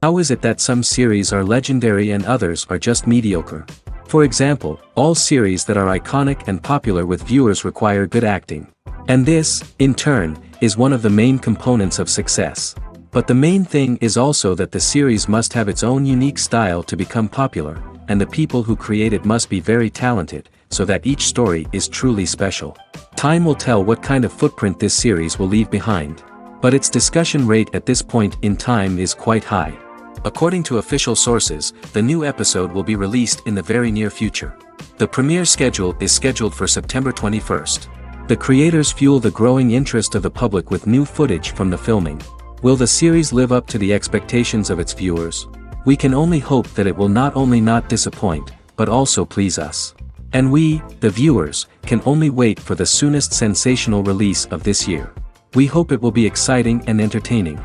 How is it that some series are legendary and others are just mediocre? For example, all series that are iconic and popular with viewers require good acting. And this, in turn, is one of the main components of success. But the main thing is also that the series must have its own unique style to become popular, and the people who create it must be very talented, so that each story is truly special. Time will tell what kind of footprint this series will leave behind. But its discussion rate at this point in time is quite high. According to official sources, the new episode will be released in the very near future. The premiere schedule is scheduled for September 21st. The creators fuel the growing interest of the public with new footage from the filming. Will the series live up to the expectations of its viewers? We can only hope that it will not only not disappoint, but also please us. And we, the viewers, can only wait for the soonest sensational release of this year. We hope it will be exciting and entertaining.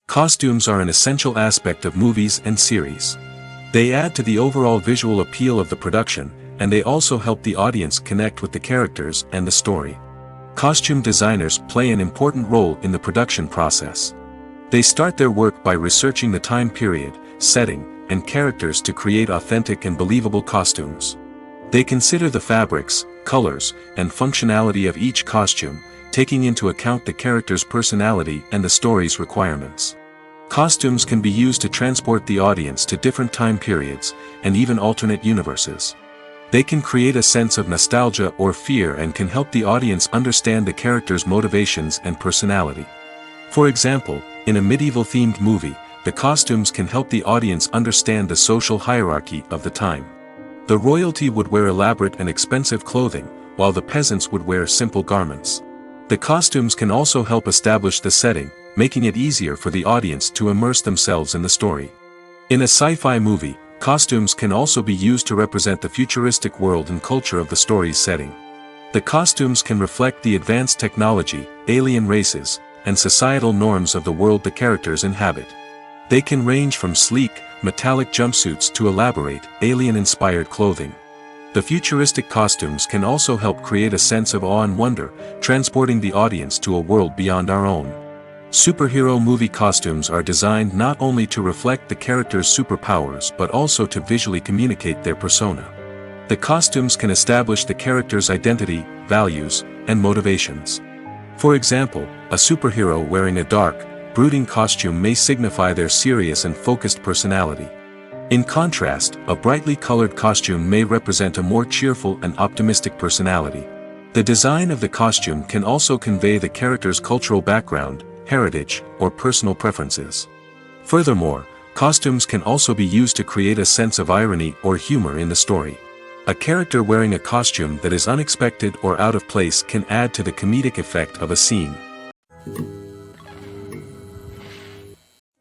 Costumes are an essential aspect of movies and series. They add to the overall visual appeal of the production, and they also help the audience connect with the characters and the story. Costume designers play an important role in the production process. They start their work by researching the time period, setting, and characters to create authentic and believable costumes. They consider the fabrics, colors, and functionality of each costume, taking into account the character's personality and the story's requirements. Costumes can be used to transport the audience to different time periods, and even alternate universes. They can create a sense of nostalgia or fear and can help the audience understand the character's motivations and personality. For example, in a medieval-themed movie, the costumes can help the audience understand the social hierarchy of the time. The royalty would wear elaborate and expensive clothing, while the peasants would wear simple garments. The costumes can also help establish the setting, making it easier for the audience to immerse themselves in the story. In a sci-fi movie, costumes can also be used to represent the futuristic world and culture of the story's setting. The costumes can reflect the advanced technology, alien races, and societal norms of the world the characters inhabit. They can range from sleek, metallic jumpsuits to elaborate, alien-inspired clothing. The futuristic costumes can also help create a sense of awe and wonder, transporting the audience to a world beyond our own. Superhero movie costumes are designed not only to reflect the character's superpowers but also to visually communicate their persona. The costumes can establish the character's identity, values, and motivations. For example, a superhero wearing a dark, brooding costume may signify their serious and focused personality. In contrast, a brightly colored costume may represent a more cheerful and optimistic personality. The design of the costume can also convey the character's cultural background, heritage, or personal preferences. Furthermore, costumes can also be used to create a sense of irony or humor in the story. A character wearing a costume that is unexpected or out of place can add to the comedic effect of a scene.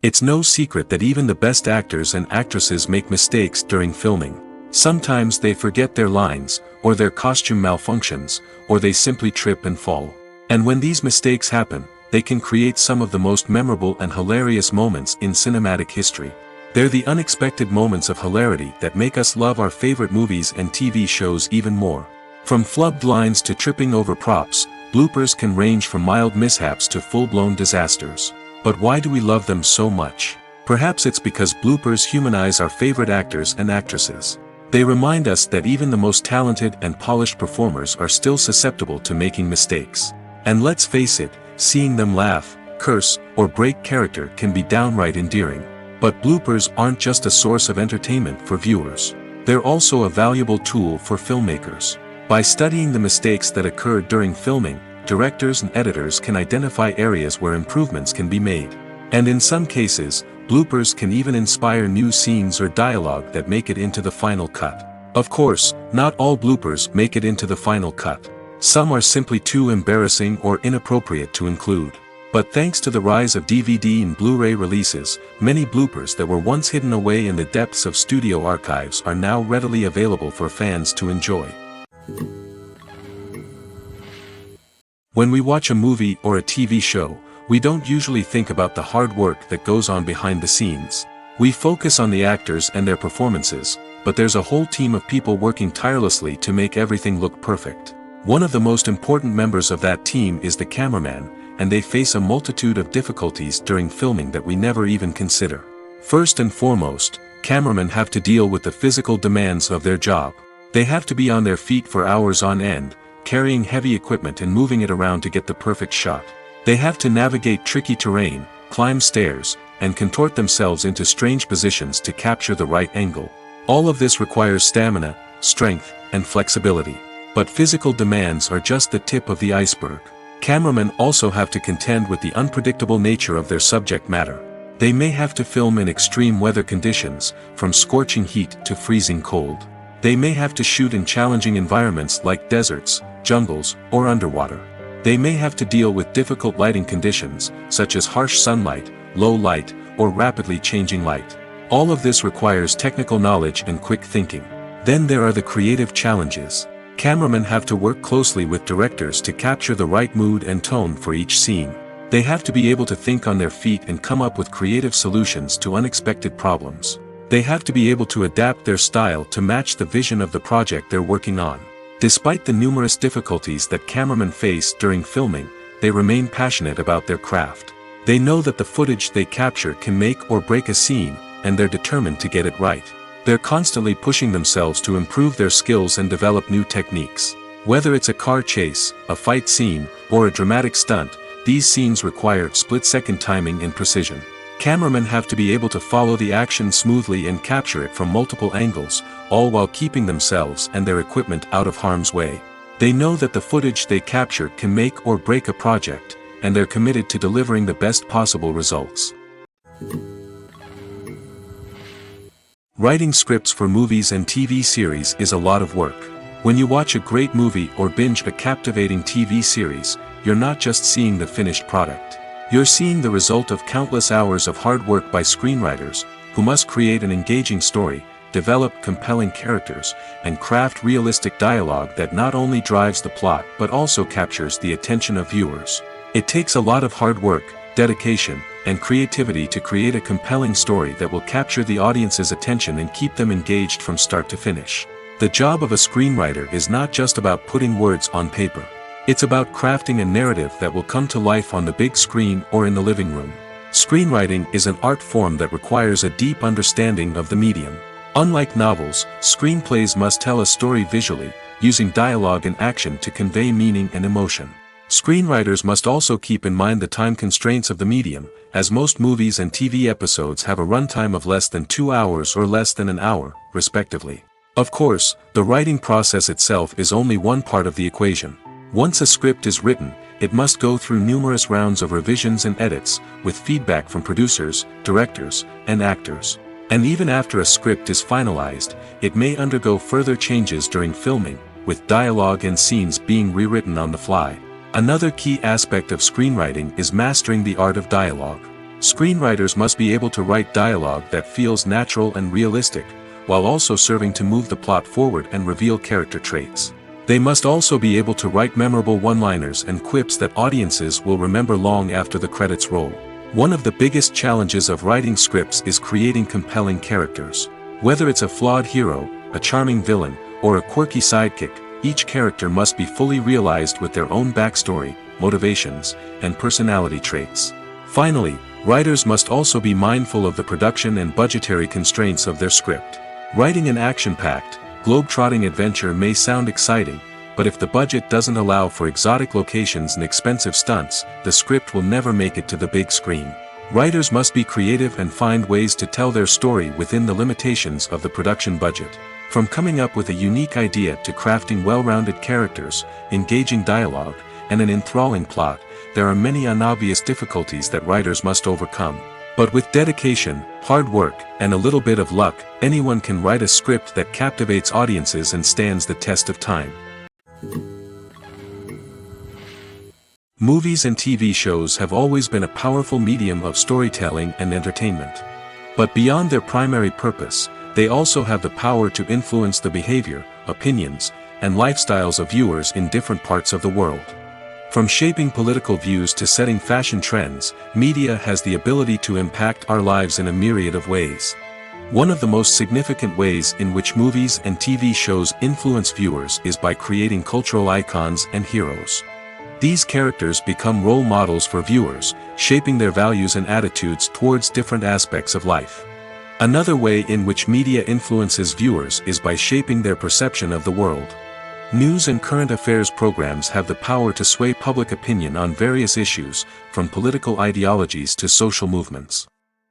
It's no secret that even the best actors and actresses make mistakes during filming. Sometimes they forget their lines, or their costume malfunctions, or they simply trip and fall. And when these mistakes happen, they can create some of the most memorable and hilarious moments in cinematic history. They're the unexpected moments of hilarity that make us love our favorite movies and TV shows even more. From flubbed lines to tripping over props, bloopers can range from mild mishaps to full-blown disasters. But why do we love them so much? Perhaps it's because bloopers humanize our favorite actors and actresses. They remind us that even the most talented and polished performers are still susceptible to making mistakes. And let's face it, seeing them laugh, curse, or break character can be downright endearing. But bloopers aren't just a source of entertainment for viewers. They're also a valuable tool for filmmakers. By studying the mistakes that occurred during filming, directors and editors can identify areas where improvements can be made. And in some cases, bloopers can even inspire new scenes or dialogue that make it into the final cut. Of course, not all bloopers make it into the final cut. Some are simply too embarrassing or inappropriate to include. But thanks to the rise of DVD and Blu-ray releases, many bloopers that were once hidden away in the depths of studio archives are now readily available for fans to enjoy. When we watch a movie or a TV show, we don't usually think about the hard work that goes on behind the scenes. We focus on the actors and their performances, but there's a whole team of people working tirelessly to make everything look perfect. One of the most important members of that team is the cameraman, and they face a multitude of difficulties during filming that we never even consider. First and foremost, cameramen have to deal with the physical demands of their job. They have to be on their feet for hours on end, carrying heavy equipment and moving it around to get the perfect shot. They have to navigate tricky terrain, climb stairs, and contort themselves into strange positions to capture the right angle. All of this requires stamina, strength, and flexibility. But physical demands are just the tip of the iceberg. Cameramen also have to contend with the unpredictable nature of their subject matter. They may have to film in extreme weather conditions, from scorching heat to freezing cold. They may have to shoot in challenging environments like deserts, jungles, or underwater. They may have to deal with difficult lighting conditions, such as harsh sunlight, low light, or rapidly changing light. All of this requires technical knowledge and quick thinking. Then there are the creative challenges. Cameramen have to work closely with directors to capture the right mood and tone for each scene. They have to be able to think on their feet and come up with creative solutions to unexpected problems. They have to be able to adapt their style to match the vision of the project they're working on. Despite the numerous difficulties that cameramen face during filming, they remain passionate about their craft. They know that the footage they capture can make or break a scene, and they're determined to get it right. They're constantly pushing themselves to improve their skills and develop new techniques. Whether it's a car chase, a fight scene, or a dramatic stunt, these scenes require split-second timing and precision. Cameramen have to be able to follow the action smoothly and capture it from multiple angles, all while keeping themselves and their equipment out of harm's way. They know that the footage they capture can make or break a project, and they're committed to delivering the best possible results. Writing scripts for movies and TV series is a lot of work. When you watch a great movie or binge a captivating TV series, you're not just seeing the finished product. You're seeing the result of countless hours of hard work by screenwriters, who must create an engaging story, develop compelling characters, and craft realistic dialogue that not only drives the plot but also captures the attention of viewers. It takes a lot of hard work, dedication, and creativity to create a compelling story that will capture the audience's attention and keep them engaged from start to finish. The job of a screenwriter is not just about putting words on paper. It's about crafting a narrative that will come to life on the big screen or in the living room. Screenwriting is an art form that requires a deep understanding of the medium. Unlike novels, screenplays must tell a story visually, using dialogue and action to convey meaning and emotion. Screenwriters must also keep in mind the time constraints of the medium, as most movies and TV episodes have a runtime of less than 2 hours or less than an hour, respectively. Of course, the writing process itself is only one part of the equation. Once a script is written, it must go through numerous rounds of revisions and edits, with feedback from producers, directors, and actors. And even after a script is finalized, it may undergo further changes during filming, with dialogue and scenes being rewritten on the fly. Another key aspect of screenwriting is mastering the art of dialogue. Screenwriters must be able to write dialogue that feels natural and realistic, while also serving to move the plot forward and reveal character traits. They must also be able to write memorable one-liners and quips that audiences will remember long after the credits roll. One of the biggest challenges of writing scripts is creating compelling characters. Whether it's a flawed hero, a charming villain, or a quirky sidekick, each character must be fully realized with their own backstory, motivations, and personality traits. Finally, writers must also be mindful of the production and budgetary constraints of their script. Writing an action-packed, globe-trotting adventure may sound exciting, but if the budget doesn't allow for exotic locations and expensive stunts, the script will never make it to the big screen. Writers must be creative and find ways to tell their story within the limitations of the production budget. From coming up with a unique idea to crafting well-rounded characters, engaging dialogue, and an enthralling plot, there are many unobvious difficulties that writers must overcome. But with dedication, hard work, and a little bit of luck, anyone can write a script that captivates audiences and stands the test of time. Movies and TV shows have always been a powerful medium of storytelling and entertainment. But beyond their primary purpose, they also have the power to influence the behavior, opinions, and lifestyles of viewers in different parts of the world. From shaping political views to setting fashion trends, media has the ability to impact our lives in a myriad of ways. One of the most significant ways in which movies and TV shows influence viewers is by creating cultural icons and heroes. These characters become role models for viewers, shaping their values and attitudes towards different aspects of life. Another way in which media influences viewers is by shaping their perception of the world. News and current affairs programs have the power to sway public opinion on various issues, from political ideologies to social movements.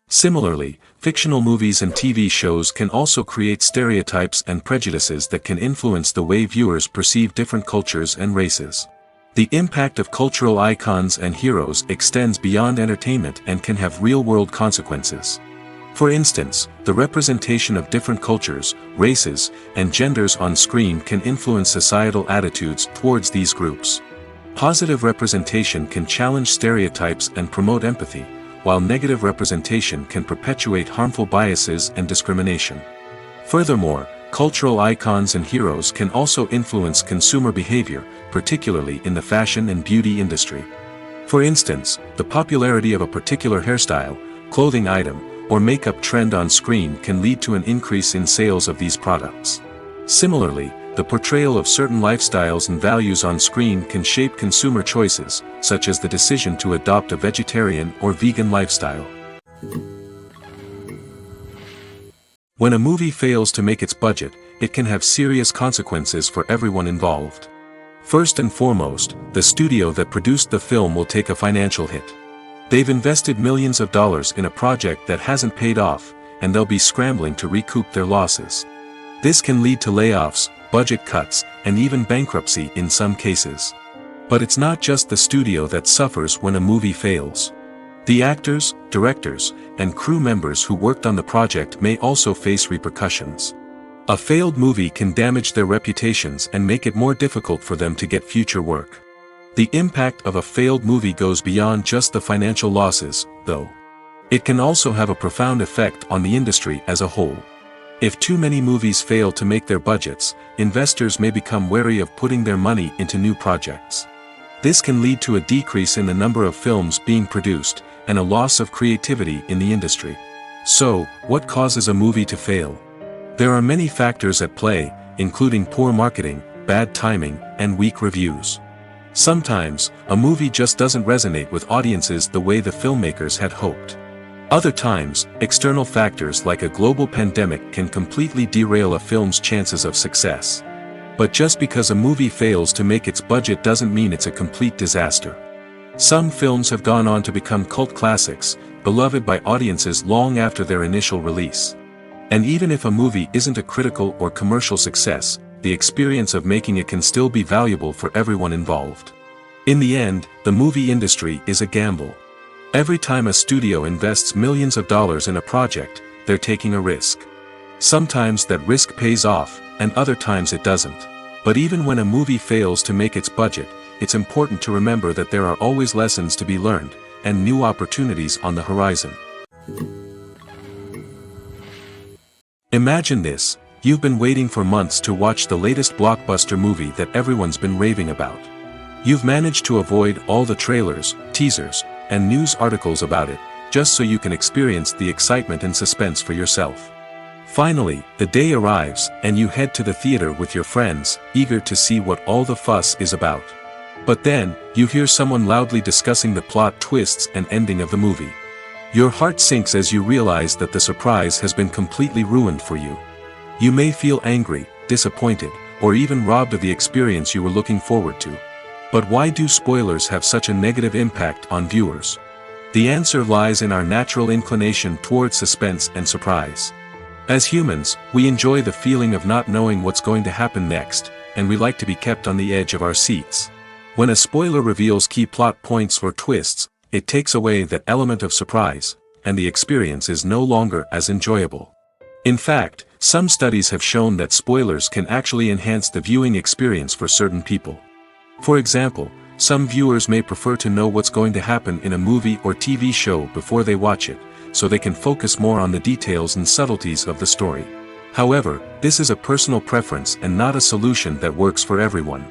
Similarly, fictional movies and TV shows can also create stereotypes and prejudices that can influence the way viewers perceive different cultures and races. The impact of cultural icons and heroes extends beyond entertainment and can have real-world consequences. For instance, the representation of different cultures, races, and genders on screen can influence societal attitudes towards these groups. Positive representation can challenge stereotypes and promote empathy, while negative representation can perpetuate harmful biases and discrimination. Furthermore, cultural icons and heroes can also influence consumer behavior, particularly in the fashion and beauty industry. For instance, the popularity of a particular hairstyle, clothing item, or makeup trend on screen can lead to an increase in sales of these products. Similarly, the portrayal of certain lifestyles and values on screen can shape consumer choices, such as the decision to adopt a vegetarian or vegan lifestyle. When a movie fails to make its budget, it can have serious consequences for everyone involved. First and foremost, the studio that produced the film will take a financial hit. They've invested millions of dollars in a project that hasn't paid off, and they'll be scrambling to recoup their losses. This can lead to layoffs, budget cuts, and even bankruptcy in some cases. But it's not just the studio that suffers when a movie fails. The actors, directors, and crew members who worked on the project may also face repercussions. A failed movie can damage their reputations and make it more difficult for them to get future work. The impact of a failed movie goes beyond just the financial losses, though. It can also have a profound effect on the industry as a whole. If too many movies fail to make their budgets, investors may become wary of putting their money into new projects. This can lead to a decrease in the number of films being produced, and a loss of creativity in the industry. So, what causes a movie to fail? There are many factors at play, including poor marketing, bad timing, and weak reviews. Sometimes, a movie just doesn't resonate with audiences the way the filmmakers had hoped. Other times, external factors like a global pandemic can completely derail a film's chances of success. But just because a movie fails to make its budget doesn't mean it's a complete disaster. Some films have gone on to become cult classics, beloved by audiences long after their initial release. And even if a movie isn't a critical or commercial success, the experience of making it can still be valuable for everyone involved. In the end, the movie industry is a gamble. Every time a studio invests millions of dollars in a project, they're taking a risk. Sometimes that risk pays off, and other times it doesn't. But even when a movie fails to make its budget, it's important to remember that there are always lessons to be learned, and new opportunities on the horizon. Imagine this: you've been waiting for months to watch the latest blockbuster movie that everyone's been raving about. You've managed to avoid all the trailers, teasers, and news articles about it, just so you can experience the excitement and suspense for yourself. Finally, the day arrives, and you head to the theater with your friends, eager to see what all the fuss is about. But then, you hear someone loudly discussing the plot twists and ending of the movie. Your heart sinks as you realize that the surprise has been completely ruined for you. You may feel angry, disappointed, or even robbed of the experience you were looking forward to. But why do spoilers have such a negative impact on viewers? The answer lies in our natural inclination towards suspense and surprise. As humans, we enjoy the feeling of not knowing what's going to happen next, and we like to be kept on the edge of our seats. When a spoiler reveals key plot points or twists, it takes away that element of surprise, and the experience is no longer as enjoyable. In fact, some studies have shown that spoilers can actually enhance the viewing experience for certain people. For example, some viewers may prefer to know what's going to happen in a movie or TV show before they watch it, so they can focus more on the details and subtleties of the story. However, this is a personal preference and not a solution that works for everyone.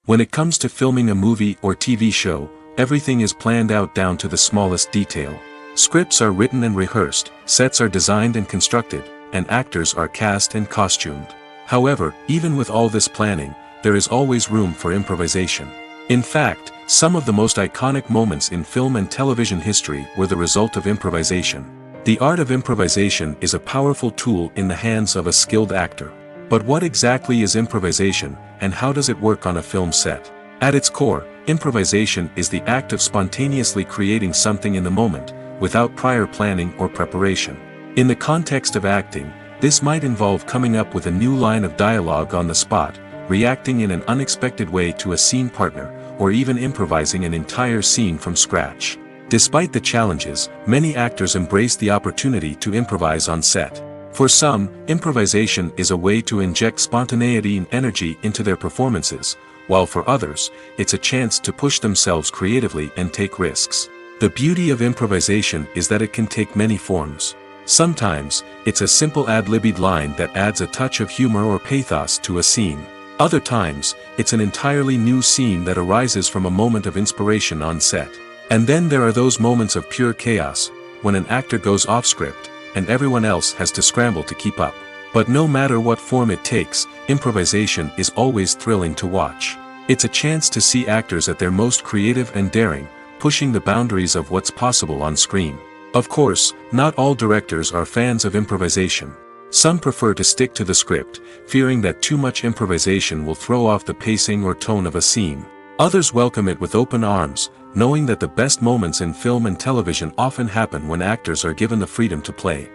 When it comes to filming a movie or TV show, everything is planned out down to the smallest detail. Scripts are written and rehearsed, sets are designed and constructed, and actors are cast and costumed. However, even with all this planning, there is always room for improvisation. In fact, some of the most iconic moments in film and television history were the result of improvisation. The art of improvisation is a powerful tool in the hands of a skilled actor. But what exactly is improvisation, and how does it work on a film set? At its core, improvisation is the act of spontaneously creating something in the moment, without prior planning or preparation. In the context of acting, this might involve coming up with a new line of dialogue on the spot, reacting in an unexpected way to a scene partner, or even improvising an entire scene from scratch. Despite the challenges, many actors embrace the opportunity to improvise on set. For some, improvisation is a way to inject spontaneity and energy into their performances, while for others, it's a chance to push themselves creatively and take risks. The beauty of improvisation is that it can take many forms. Sometimes, it's a simple ad-libbed line that adds a touch of humor or pathos to a scene. Other times, it's an entirely new scene that arises from a moment of inspiration on set. And then there are those moments of pure chaos, when an actor goes off script, and everyone else has to scramble to keep up. But no matter what form it takes, improvisation is always thrilling to watch. It's a chance to see actors at their most creative and daring, pushing the boundaries of what's possible on screen. Of course, not all directors are fans of improvisation. Some prefer to stick to the script, fearing that too much improvisation will throw off the pacing or tone of a scene. Others welcome it with open arms, knowing that the best moments in film and television often happen when actors are given the freedom to play.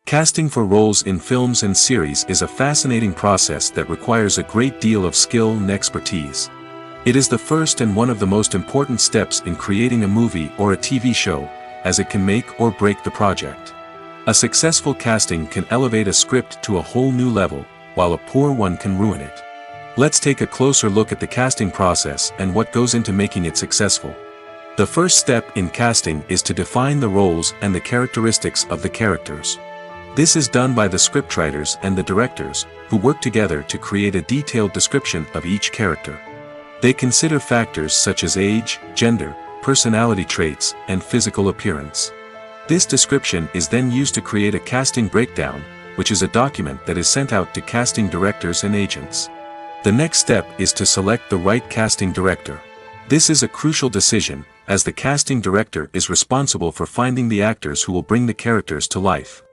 Casting for roles in films and series is a fascinating process that requires a great deal of skill and expertise. It is the first and one of the most important steps in creating a movie or a TV show, as it can make or break the project. A successful casting can elevate a script to a whole new level, while a poor one can ruin it. Let's take a closer look at the casting process and what goes into making it successful. The first step in casting is to define the roles and the characteristics of the characters. This is done by the scriptwriters and the directors, who work together to create a detailed description of each character. They consider factors such as age, gender, personality traits, and physical appearance. This description is then used to create a casting breakdown, which is a document that is sent out to casting directors and agents. The next step is to select the right casting director. This is a crucial decision, as the casting director is responsible for finding the actors who will bring the characters to life.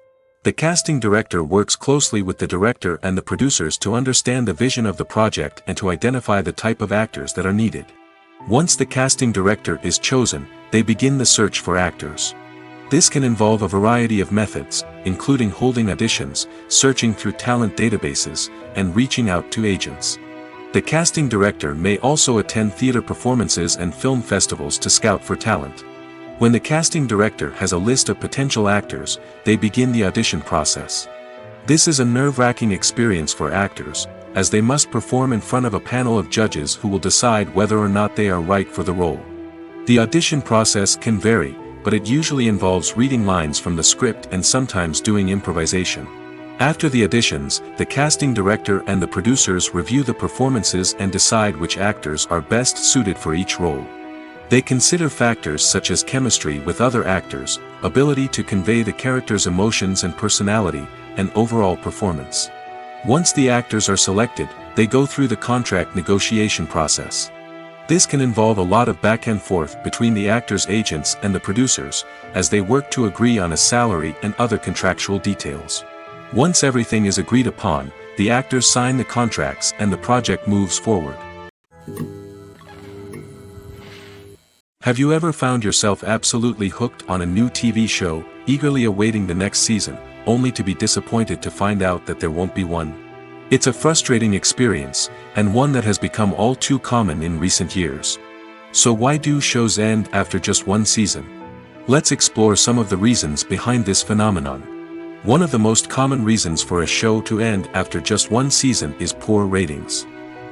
The casting director works closely with the director and the producers to understand the vision of the project and to identify the type of actors that are needed. Once the casting director is chosen, they begin the search for actors. This can involve a variety of methods, including holding auditions, searching through talent databases, and reaching out to agents. The casting director may also attend theater performances and film festivals to scout for talent. When the casting director has a list of potential actors, they begin the audition process. This is a nerve-wracking experience for actors, as they must perform in front of a panel of judges who will decide whether or not they are right for the role. The audition process can vary, but it usually involves reading lines from the script and sometimes doing improvisation. After the auditions, the casting director and the producers review the performances and decide which actors are best suited for each role. They consider factors such as chemistry with other actors, ability to convey the character's emotions and personality, and overall performance. Once the actors are selected, they go through the contract negotiation process. This can involve a lot of back and forth between the actors' agents and the producers, as they work to agree on a salary and other contractual details. Once everything is agreed upon, the actors sign the contracts and the project moves forward. Have you ever found yourself absolutely hooked on a new TV show, eagerly awaiting the next season, only to be disappointed to find out that there won't be one? It's a frustrating experience, and one that has become all too common in recent years. So why do shows end after just one season? Let's explore some of the reasons behind this phenomenon. One of the most common reasons for a show to end after just one season is poor ratings.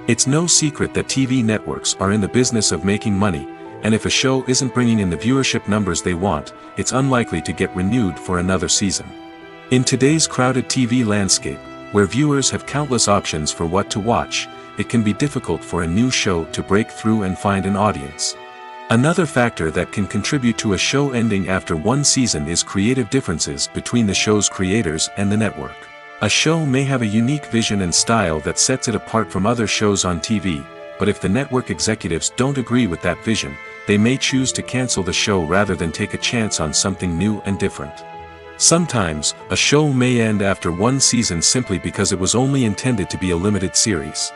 It's no secret that TV networks are in the business of making money, and if a show isn't bringing in the viewership numbers they want, it's unlikely to get renewed for another season. In today's crowded TV landscape, where viewers have countless options for what to watch, it can be difficult for a new show to break through and find an audience. Another factor that can contribute to a show ending after one season is creative differences between the show's creators and the network. A show may have a unique vision and style that sets it apart from other shows on TV, but if the network executives don't agree with that vision, they may choose to cancel the show rather than take a chance on something new and different. Sometimes, a show may end after one season simply because it was only intended to be a limited series.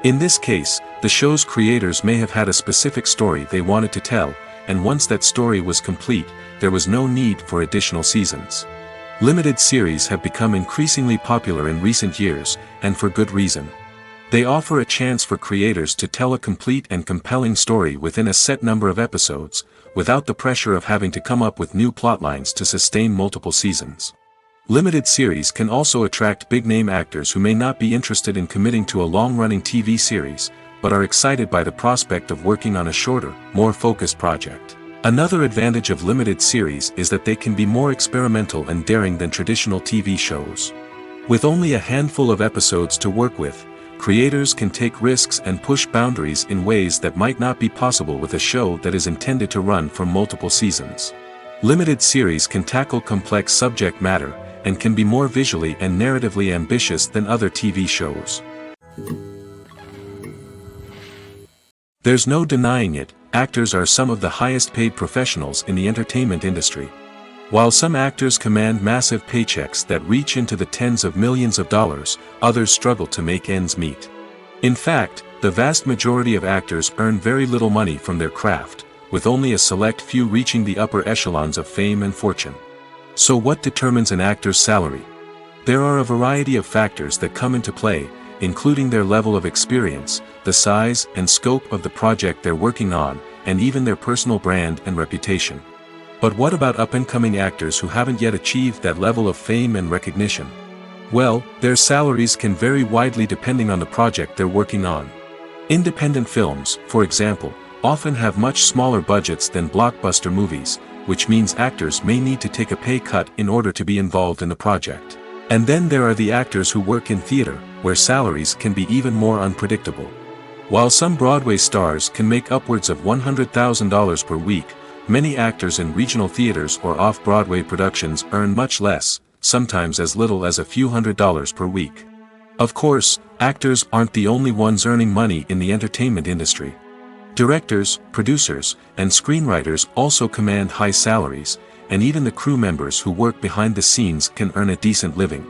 In this case, the show's creators may have had a specific story they wanted to tell, and once that story was complete, there was no need for additional seasons. Limited series have become increasingly popular in recent years, and for good reason. They offer a chance for creators to tell a complete and compelling story within a set number of episodes, without the pressure of having to come up with new plotlines to sustain multiple seasons. Limited series can also attract big-name actors who may not be interested in committing to a long-running TV series, but are excited by the prospect of working on a shorter, more focused project. Another advantage of limited series is that they can be more experimental and daring than traditional TV shows. With only a handful of episodes to work with, creators can take risks and push boundaries in ways that might not be possible with a show that is intended to run for multiple seasons. Limited series can tackle complex subject matter, and can be more visually and narratively ambitious than other TV shows. There's no denying it, actors are some of the highest paid professionals in the entertainment industry. While some actors command massive paychecks that reach into the tens of millions of dollars, others struggle to make ends meet. In fact, the vast majority of actors earn very little money from their craft, with only a select few reaching the upper echelons of fame and fortune. So what determines an actor's salary? There are a variety of factors that come into play, including their level of experience, the size and scope of the project they're working on, and even their personal brand and reputation. But what about up-and-coming actors who haven't yet achieved that level of fame and recognition? Well, their salaries can vary widely depending on the project they're working on. Independent films, for example, often have much smaller budgets than blockbuster movies, which means actors may need to take a pay cut in order to be involved in the project. And then there are the actors who work in theater, where salaries can be even more unpredictable. While some Broadway stars can make upwards of $100,000 per week, many actors in regional theaters or off-Broadway productions earn much less, sometimes as little as a few $100s per week. Of course, actors aren't the only ones earning money in the entertainment industry. Directors, producers, and screenwriters also command high salaries, and even the crew members who work behind the scenes can earn a decent living.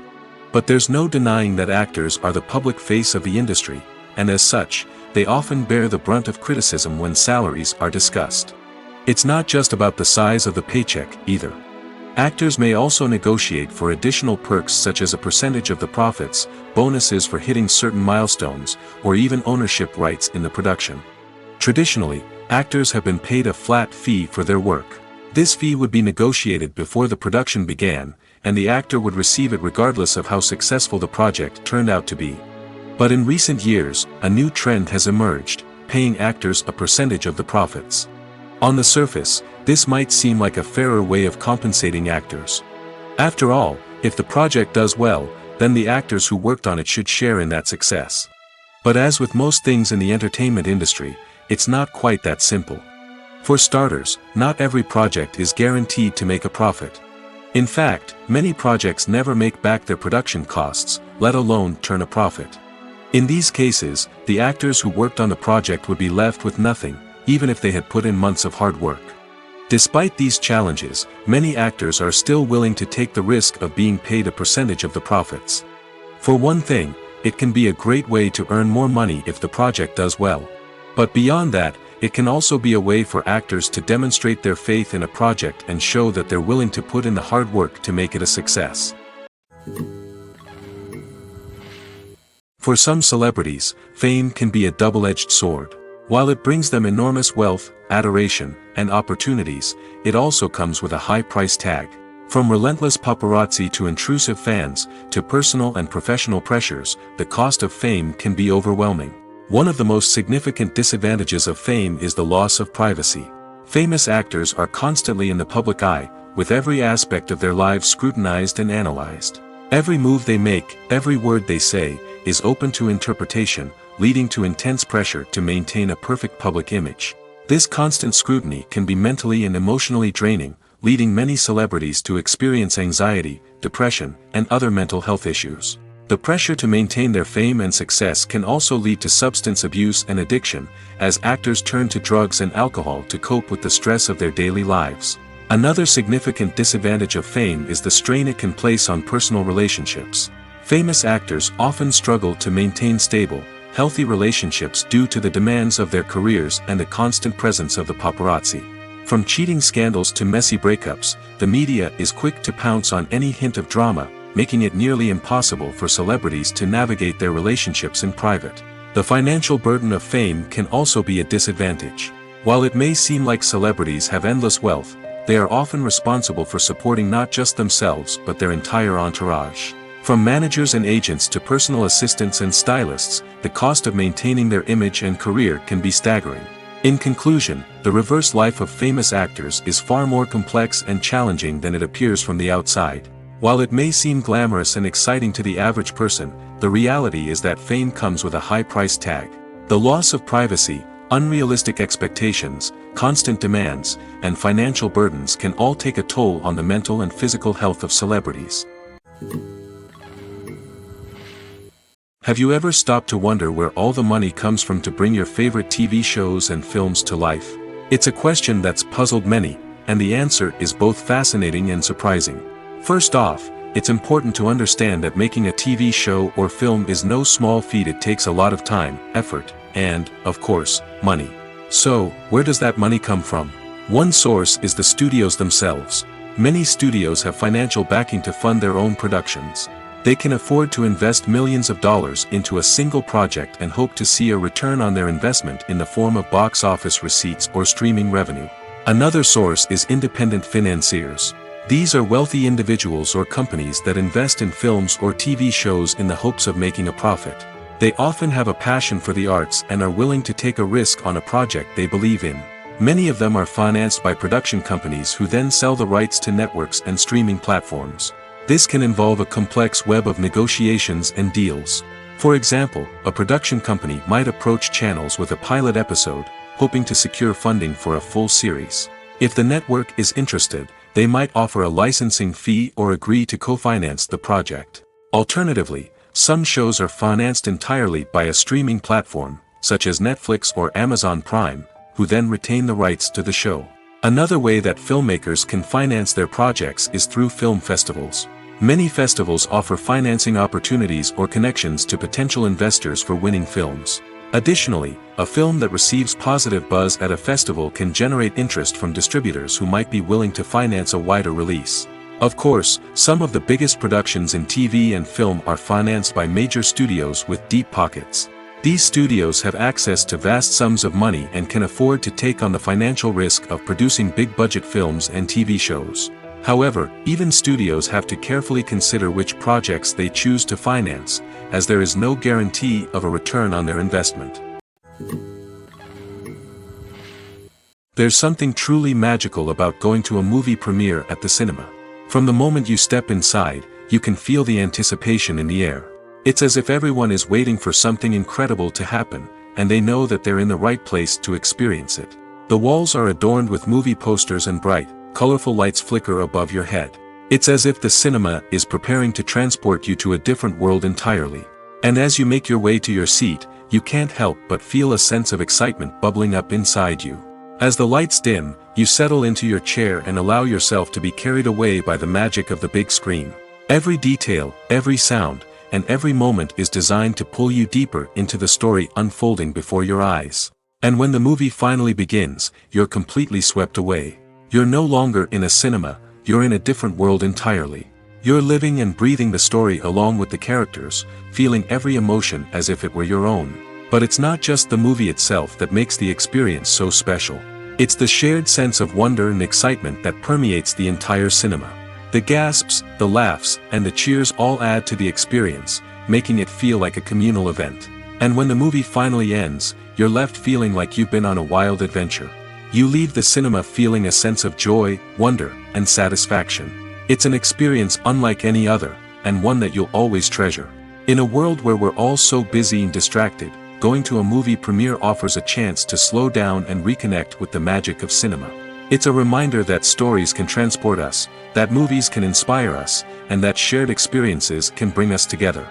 But there's no denying that actors are the public face of the industry, and as such, they often bear the brunt of criticism when salaries are discussed. It's not just about the size of the paycheck, either. Actors may also negotiate for additional perks such as a percentage of the profits, bonuses for hitting certain milestones, or even ownership rights in the production. Traditionally, actors have been paid a flat fee for their work. This fee would be negotiated before the production began, and the actor would receive it regardless of how successful the project turned out to be. But in recent years, a new trend has emerged, paying actors a percentage of the profits. On the surface, this might seem like a fairer way of compensating actors. After all, if the project does well, then the actors who worked on it should share in that success. But as with most things in the entertainment industry, it's not quite that simple. For starters, not every project is guaranteed to make a profit. In fact, many projects never make back their production costs, let alone turn a profit. In these cases, the actors who worked on the project would be left with nothing, even if they had put in months of hard work. Despite these challenges, many actors are still willing to take the risk of being paid a percentage of the profits. For one thing, it can be a great way to earn more money if the project does well. But beyond that, it can also be a way for actors to demonstrate their faith in a project and show that they're willing to put in the hard work to make it a success. For some celebrities, fame can be a double-edged sword. While it brings them enormous wealth, adoration, and opportunities, it also comes with a high price tag. From relentless paparazzi to intrusive fans, to personal and professional pressures, the cost of fame can be overwhelming. One of the most significant disadvantages of fame is the loss of privacy. Famous actors are constantly in the public eye, with every aspect of their lives scrutinized and analyzed. Every move they make, every word they say, is open to interpretation, leading to intense pressure to maintain a perfect public image. This constant scrutiny can be mentally and emotionally draining, leading many celebrities to experience anxiety, depression, and other mental health issues. The pressure to maintain their fame and success can also lead to substance abuse and addiction, as actors turn to drugs and alcohol to cope with the stress of their daily lives. Another significant disadvantage of fame is the strain it can place on personal relationships. Famous actors often struggle to maintain stable, healthy relationships due to the demands of their careers and the constant presence of the paparazzi. From cheating scandals to messy breakups, the media is quick to pounce on any hint of drama, making it nearly impossible for celebrities to navigate their relationships in private. The financial burden of fame can also be a disadvantage. While it may seem like celebrities have endless wealth, they are often responsible for supporting not just themselves but their entire entourage. From managers and agents to personal assistants and stylists, the cost of maintaining their image and career can be staggering. In conclusion, the reverse life of famous actors is far more complex and challenging than it appears from the outside. While it may seem glamorous and exciting to the average person, the reality is that fame comes with a high price tag. The loss of privacy, unrealistic expectations, constant demands, and financial burdens can all take a toll on the mental and physical health of celebrities. Have you ever stopped to wonder where all the money comes from to bring your favorite TV shows and films to life? It's a question that's puzzled many, and the answer is both fascinating and surprising. First off, it's important to understand that making a TV show or film is no small feat. It takes a lot of time, effort, and, of course, money. So, where does that money come from? One source is the studios themselves. Many studios have financial backing to fund their own productions. They can afford to invest millions of dollars into a single project and hope to see a return on their investment in the form of box office receipts or streaming revenue. Another source is independent financiers. These are wealthy individuals or companies that invest in films or TV shows in the hopes of making a profit. They often have a passion for the arts and are willing to take a risk on a project they believe in. Many of them are financed by production companies who then sell the rights to networks and streaming platforms. This can involve a complex web of negotiations and deals. For example, a production company might approach channels with a pilot episode, hoping to secure funding for a full series. If the network is interested, they might offer a licensing fee or agree to co-finance the project. Alternatively, some shows are financed entirely by a streaming platform, such as Netflix or Amazon Prime, who then retain the rights to the show. Another way that filmmakers can finance their projects is through film festivals. Many festivals offer financing opportunities or connections to potential investors for winning films. Additionally, a film that receives positive buzz at a festival can generate interest from distributors who might be willing to finance a wider release. Of course, some of the biggest productions in TV and film are financed by major studios with deep pockets. These studios have access to vast sums of money and can afford to take on the financial risk of producing big-budget films and TV shows. However, even studios have to carefully consider which projects they choose to finance, as there is no guarantee of a return on their investment. There's something truly magical about going to a movie premiere at the cinema. From the moment you step inside, you can feel the anticipation in the air. It's as if everyone is waiting for something incredible to happen, and they know that they're in the right place to experience it. The walls are adorned with movie posters and bright, colorful lights flicker above your head. It's as if the cinema is preparing to transport you to a different world entirely. And as you make your way to your seat, you can't help but feel a sense of excitement bubbling up inside you. As the lights dim, you settle into your chair and allow yourself to be carried away by the magic of the big screen. Every detail, every sound, and every moment is designed to pull you deeper into the story unfolding before your eyes. And when the movie finally begins, you're completely swept away. You're no longer in a cinema, you're in a different world entirely. You're living and breathing the story along with the characters, feeling every emotion as if it were your own. But it's not just the movie itself that makes the experience so special. It's the shared sense of wonder and excitement that permeates the entire cinema. The gasps, the laughs, and the cheers all add to the experience, making it feel like a communal event. And when the movie finally ends, you're left feeling like you've been on a wild adventure. You leave the cinema feeling a sense of joy, wonder, and satisfaction. It's an experience unlike any other, and one that you'll always treasure. In a world where we're all so busy and distracted, going to a movie premiere offers a chance to slow down and reconnect with the magic of cinema. It's a reminder that stories can transport us, that movies can inspire us, and that shared experiences can bring us together.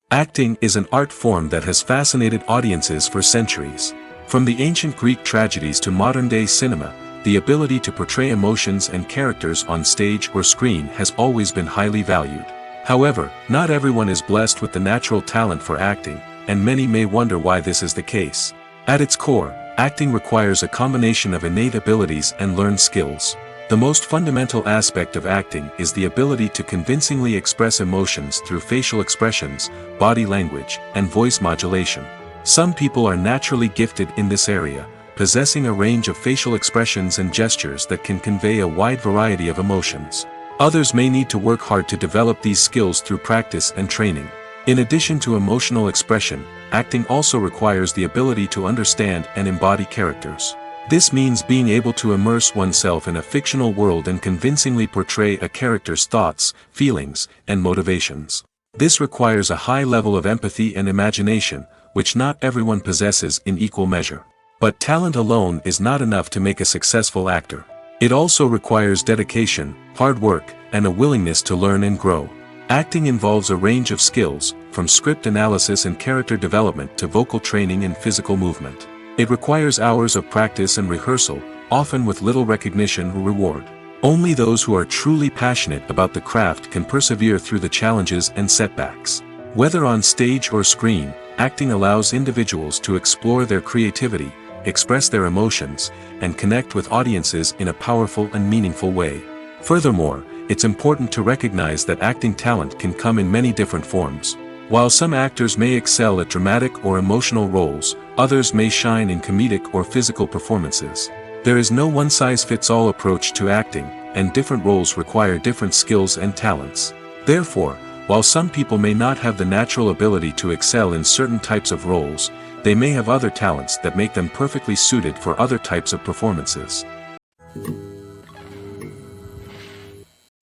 Acting is an art form that has fascinated audiences for centuries. From the ancient Greek tragedies to modern-day cinema, the ability to portray emotions and characters on stage or screen has always been highly valued. However, not everyone is blessed with the natural talent for acting, and many may wonder why this is the case. At its core, acting requires a combination of innate abilities and learned skills. The most fundamental aspect of acting is the ability to convincingly express emotions through facial expressions, body language, and voice modulation. Some people are naturally gifted in this area, possessing a range of facial expressions and gestures that can convey a wide variety of emotions. Others may need to work hard to develop these skills through practice and training. In addition to emotional expression, acting also requires the ability to understand and embody characters. This means being able to immerse oneself in a fictional world and convincingly portray a character's thoughts, feelings, and motivations. This requires a high level of empathy and imagination, which not everyone possesses in equal measure. But talent alone is not enough to make a successful actor. It also requires dedication, hard work, and a willingness to learn and grow. Acting involves a range of skills, from script analysis and character development to vocal training and physical movement. It requires hours of practice and rehearsal, often with little recognition or reward. Only those who are truly passionate about the craft can persevere through the challenges and setbacks. Whether on stage or screen, acting allows individuals to explore their creativity, express their emotions, and connect with audiences in a powerful and meaningful way. Furthermore, it's important to recognize that acting talent can come in many different forms. While some actors may excel at dramatic or emotional roles, others may shine in comedic or physical performances. There is no one-size-fits-all approach to acting, and different roles require different skills and talents. Therefore, while some people may not have the natural ability to excel in certain types of roles, they may have other talents that make them perfectly suited for other types of performances.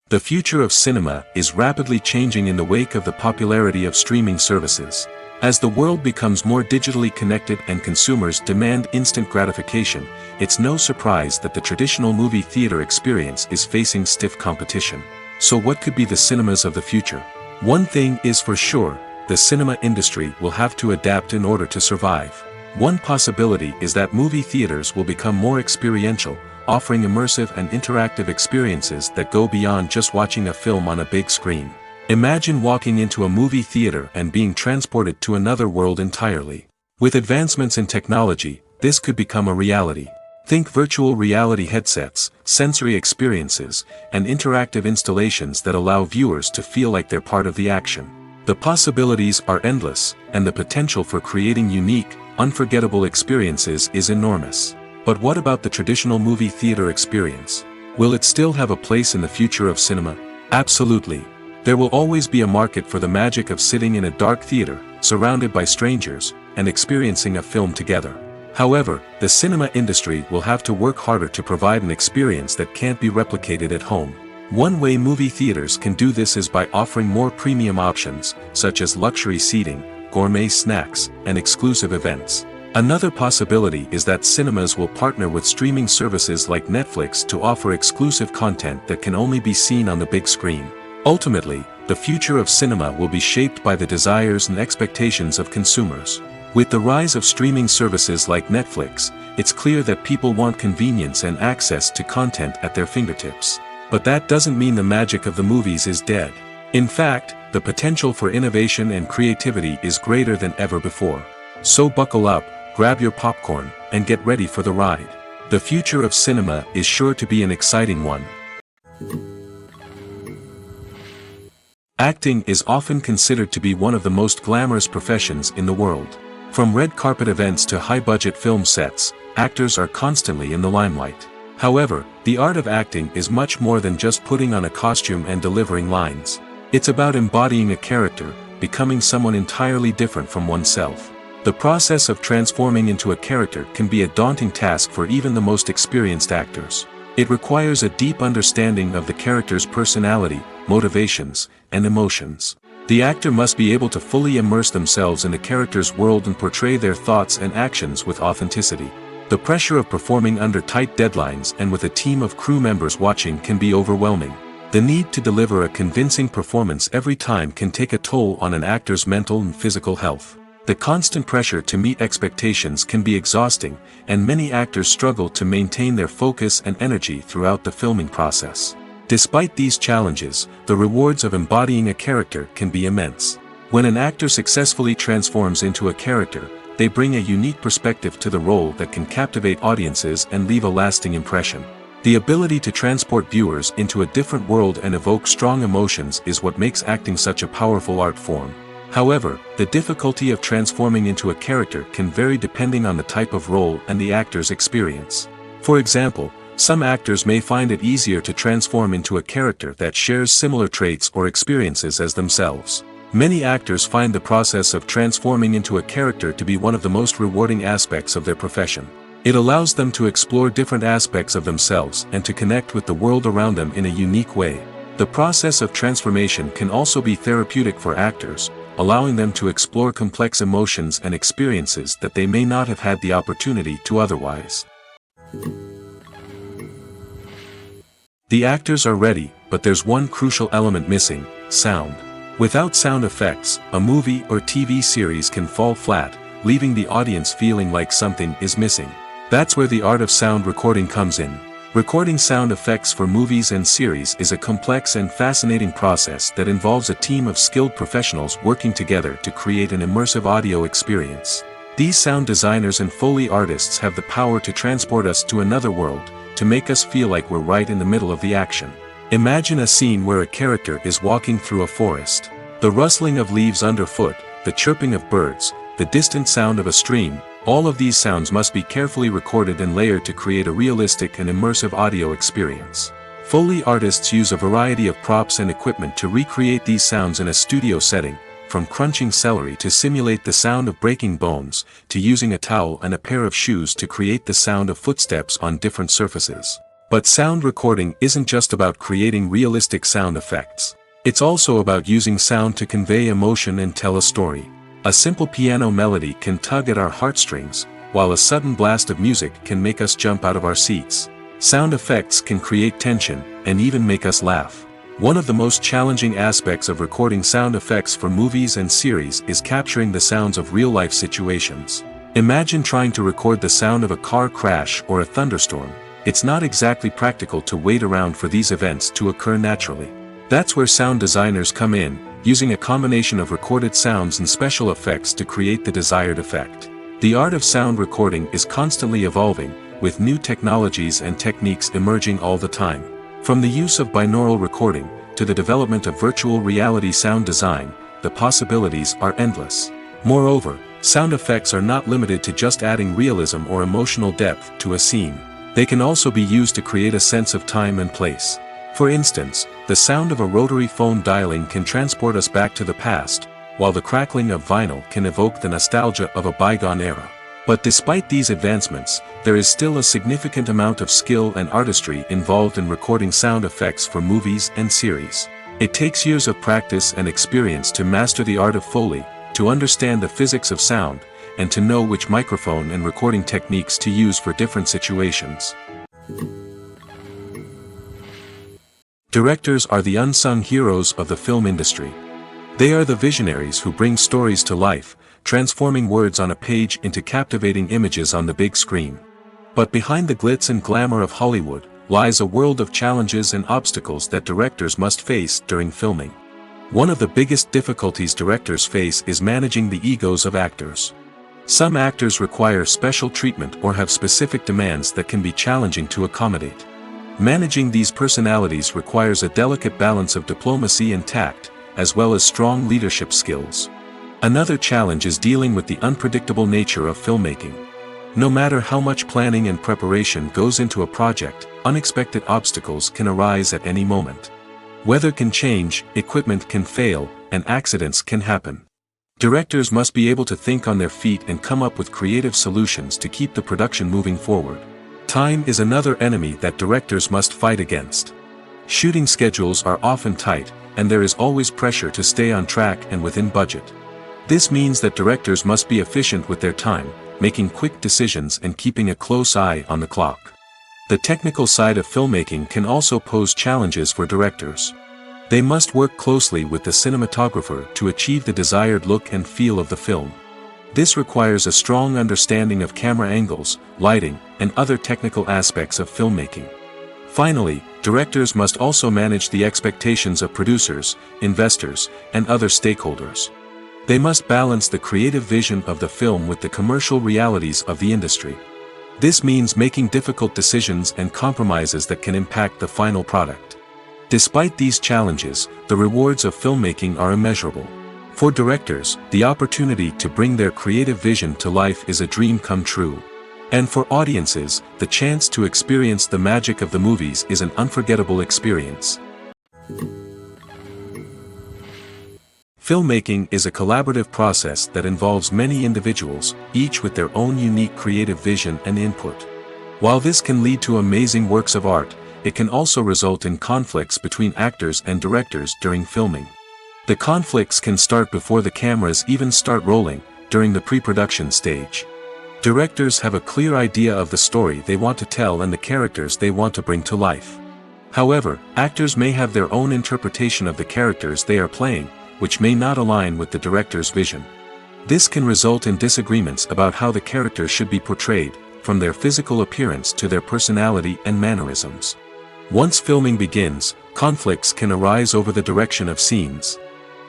The future of cinema is rapidly changing in the wake of the popularity of streaming services. As the world becomes more digitally connected and consumers demand instant gratification, it's no surprise that the traditional movie theater experience is facing stiff competition. So what could be the cinemas of the future? One thing is for sure, the cinema industry will have to adapt in order to survive. One possibility is that movie theaters will become more experiential, offering immersive and interactive experiences that go beyond just watching a film on a big screen. Imagine walking into a movie theater and being transported to another world entirely. With advancements in technology, this could become a reality. Think virtual reality headsets, sensory experiences, and interactive installations that allow viewers to feel like they're part of the action. The possibilities are endless, and the potential for creating unique, unforgettable experiences is enormous. But what about the traditional movie theater experience? Will it still have a place in the future of cinema? Absolutely. There will always be a market for the magic of sitting in a dark theater, surrounded by strangers, and experiencing a film together. However, the cinema industry will have to work harder to provide an experience that can't be replicated at home. One way movie theaters can do this is by offering more premium options, such as luxury seating, gourmet snacks, and exclusive events. Another possibility is that cinemas will partner with streaming services like Netflix to offer exclusive content that can only be seen on the big screen. Ultimately, the future of cinema will be shaped by the desires and expectations of consumers. With the rise of streaming services like Netflix, it's clear that people want convenience and access to content at their fingertips. But that doesn't mean the magic of the movies is dead. In fact, the potential for innovation and creativity is greater than ever before. So buckle up, grab your popcorn, and get ready for the ride. The future of cinema is sure to be an exciting one. Acting is often considered to be one of the most glamorous professions in the world. From red carpet events to high-budget film sets, actors are constantly in the limelight. However, the art of acting is much more than just putting on a costume and delivering lines. It's about embodying a character, becoming someone entirely different from oneself. The process of transforming into a character can be a daunting task for even the most experienced actors. It requires a deep understanding of the character's personality, motivations, and emotions. The actor must be able to fully immerse themselves in the character's world and portray their thoughts and actions with authenticity. The pressure of performing under tight deadlines and with a team of crew members watching can be overwhelming. The need to deliver a convincing performance every time can take a toll on an actor's mental and physical health. The constant pressure to meet expectations can be exhausting, and many actors struggle to maintain their focus and energy throughout the filming process. Despite these challenges, the rewards of embodying a character can be immense. When an actor successfully transforms into a character, they bring a unique perspective to the role that can captivate audiences and leave a lasting impression. The ability to transport viewers into a different world and evoke strong emotions is what makes acting such a powerful art form. However, the difficulty of transforming into a character can vary depending on the type of role and the actor's experience. For example, some actors may find it easier to transform into a character that shares similar traits or experiences as themselves. Many actors find the process of transforming into a character to be one of the most rewarding aspects of their profession. It allows them to explore different aspects of themselves and to connect with the world around them in a unique way. The process of transformation can also be therapeutic for actors, allowing them to explore complex emotions and experiences that they may not have had the opportunity to otherwise. The actors are ready, but there's one crucial element missing: sound. Without sound effects, a movie or TV series can fall flat, leaving the audience feeling like something is missing. That's where the art of sound recording comes in. Recording sound effects for movies and series is a complex and fascinating process that involves a team of skilled professionals working together to create an immersive audio experience. These sound designers and Foley artists have the power to transport us to another world, to make us feel like we're right in the middle of the action. Imagine a scene where a character is walking through a forest. The rustling of leaves underfoot, the chirping of birds, the distant sound of a stream, all of these sounds must be carefully recorded and layered to create a realistic and immersive audio experience. Foley artists use a variety of props and equipment to recreate these sounds in a studio setting, from crunching celery to simulate the sound of breaking bones, to using a towel and a pair of shoes to create the sound of footsteps on different surfaces. But sound recording isn't just about creating realistic sound effects. It's also about using sound to convey emotion and tell a story. A simple piano melody can tug at our heartstrings, while a sudden blast of music can make us jump out of our seats. Sound effects can create tension, and even make us laugh. One of the most challenging aspects of recording sound effects for movies and series is capturing the sounds of real-life situations. Imagine trying to record the sound of a car crash or a thunderstorm. It's not exactly practical to wait around for these events to occur naturally. That's where sound designers come in, using a combination of recorded sounds and special effects to create the desired effect. The art of sound recording is constantly evolving, with new technologies and techniques emerging all the time. From the use of binaural recording, to the development of virtual reality sound design, the possibilities are endless. Moreover, sound effects are not limited to just adding realism or emotional depth to a scene. They can also be used to create a sense of time and place. For instance, the sound of a rotary phone dialing can transport us back to the past, while the crackling of vinyl can evoke the nostalgia of a bygone era. But despite these advancements, there is still a significant amount of skill and artistry involved in recording sound effects for movies and series. It takes years of practice and experience to master the art of Foley, to understand the physics of sound, and to know which microphone and recording techniques to use for different situations. Directors are the unsung heroes of the film industry. They are the visionaries who bring stories to life, transforming words on a page into captivating images on the big screen. But behind the glitz and glamour of Hollywood, lies a world of challenges and obstacles that directors must face during filming. One of the biggest difficulties directors face is managing the egos of actors. Some actors require special treatment or have specific demands that can be challenging to accommodate. Managing these personalities requires a delicate balance of diplomacy and tact, as well as strong leadership skills. Another challenge is dealing with the unpredictable nature of filmmaking. No matter how much planning and preparation goes into a project, unexpected obstacles can arise at any moment. Weather can change, equipment can fail, and accidents can happen. Directors must be able to think on their feet and come up with creative solutions to keep the production moving forward. Time is another enemy that directors must fight against. Shooting schedules are often tight, and there is always pressure to stay on track and within budget. This means that directors must be efficient with their time, making quick decisions and keeping a close eye on the clock. The technical side of filmmaking can also pose challenges for directors. They must work closely with the cinematographer to achieve the desired look and feel of the film. This requires a strong understanding of camera angles, lighting, and other technical aspects of filmmaking. Finally, directors must also manage the expectations of producers, investors, and other stakeholders. They must balance the creative vision of the film with the commercial realities of the industry. This means making difficult decisions and compromises that can impact the final product. Despite these challenges, the rewards of filmmaking are immeasurable. For directors, the opportunity to bring their creative vision to life is a dream come true. And for audiences, the chance to experience the magic of the movies is an unforgettable experience. Filmmaking is a collaborative process that involves many individuals, each with their own unique creative vision and input. While this can lead to amazing works of art, it can also result in conflicts between actors and directors during filming. The conflicts can start before the cameras even start rolling, during the pre-production stage. Directors have a clear idea of the story they want to tell and the characters they want to bring to life. However, actors may have their own interpretation of the characters they are playing, which may not align with the director's vision. This can result in disagreements about how the characters should be portrayed, from their physical appearance to their personality and mannerisms. Once filming begins, conflicts can arise over the direction of scenes.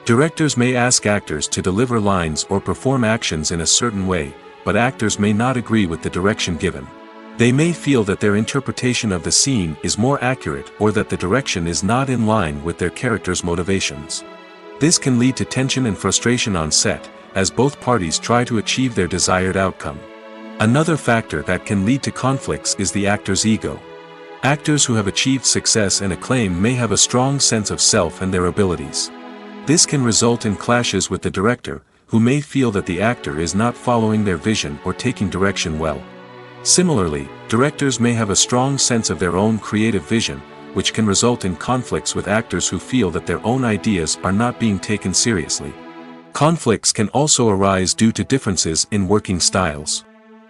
Directors may ask actors to deliver lines or perform actions in a certain way, but actors may not agree with the direction given. They may feel that their interpretation of the scene is more accurate or that the direction is not in line with their character's motivations. This can lead to tension and frustration on set, as both parties try to achieve their desired outcome. Another factor that can lead to conflicts is the actor's ego. Actors who have achieved success and acclaim may have a strong sense of self and their abilities. This can result in clashes with the director, who may feel that the actor is not following their vision or taking direction well. Similarly, directors may have a strong sense of their own creative vision, which can result in conflicts with actors who feel that their own ideas are not being taken seriously. Conflicts can also arise due to differences in working styles.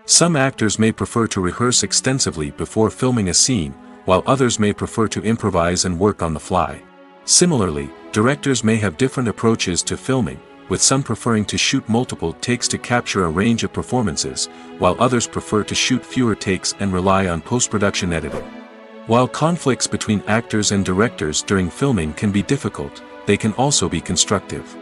Some actors may prefer to rehearse extensively before filming a scene, while others may prefer to improvise and work on the fly. Similarly, directors may have different approaches to filming, with some preferring to shoot multiple takes to capture a range of performances, while others prefer to shoot fewer takes and rely on post-production editing. While conflicts between actors and directors during filming can be difficult, they can also be constructive.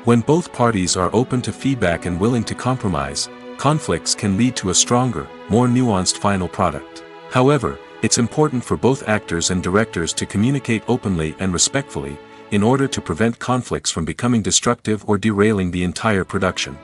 When both parties are open to feedback and willing to compromise, conflicts can lead to a stronger, more nuanced final product. However, it's important for both actors and directors to communicate openly and respectfully, in order to prevent conflicts from becoming destructive or derailing the entire production.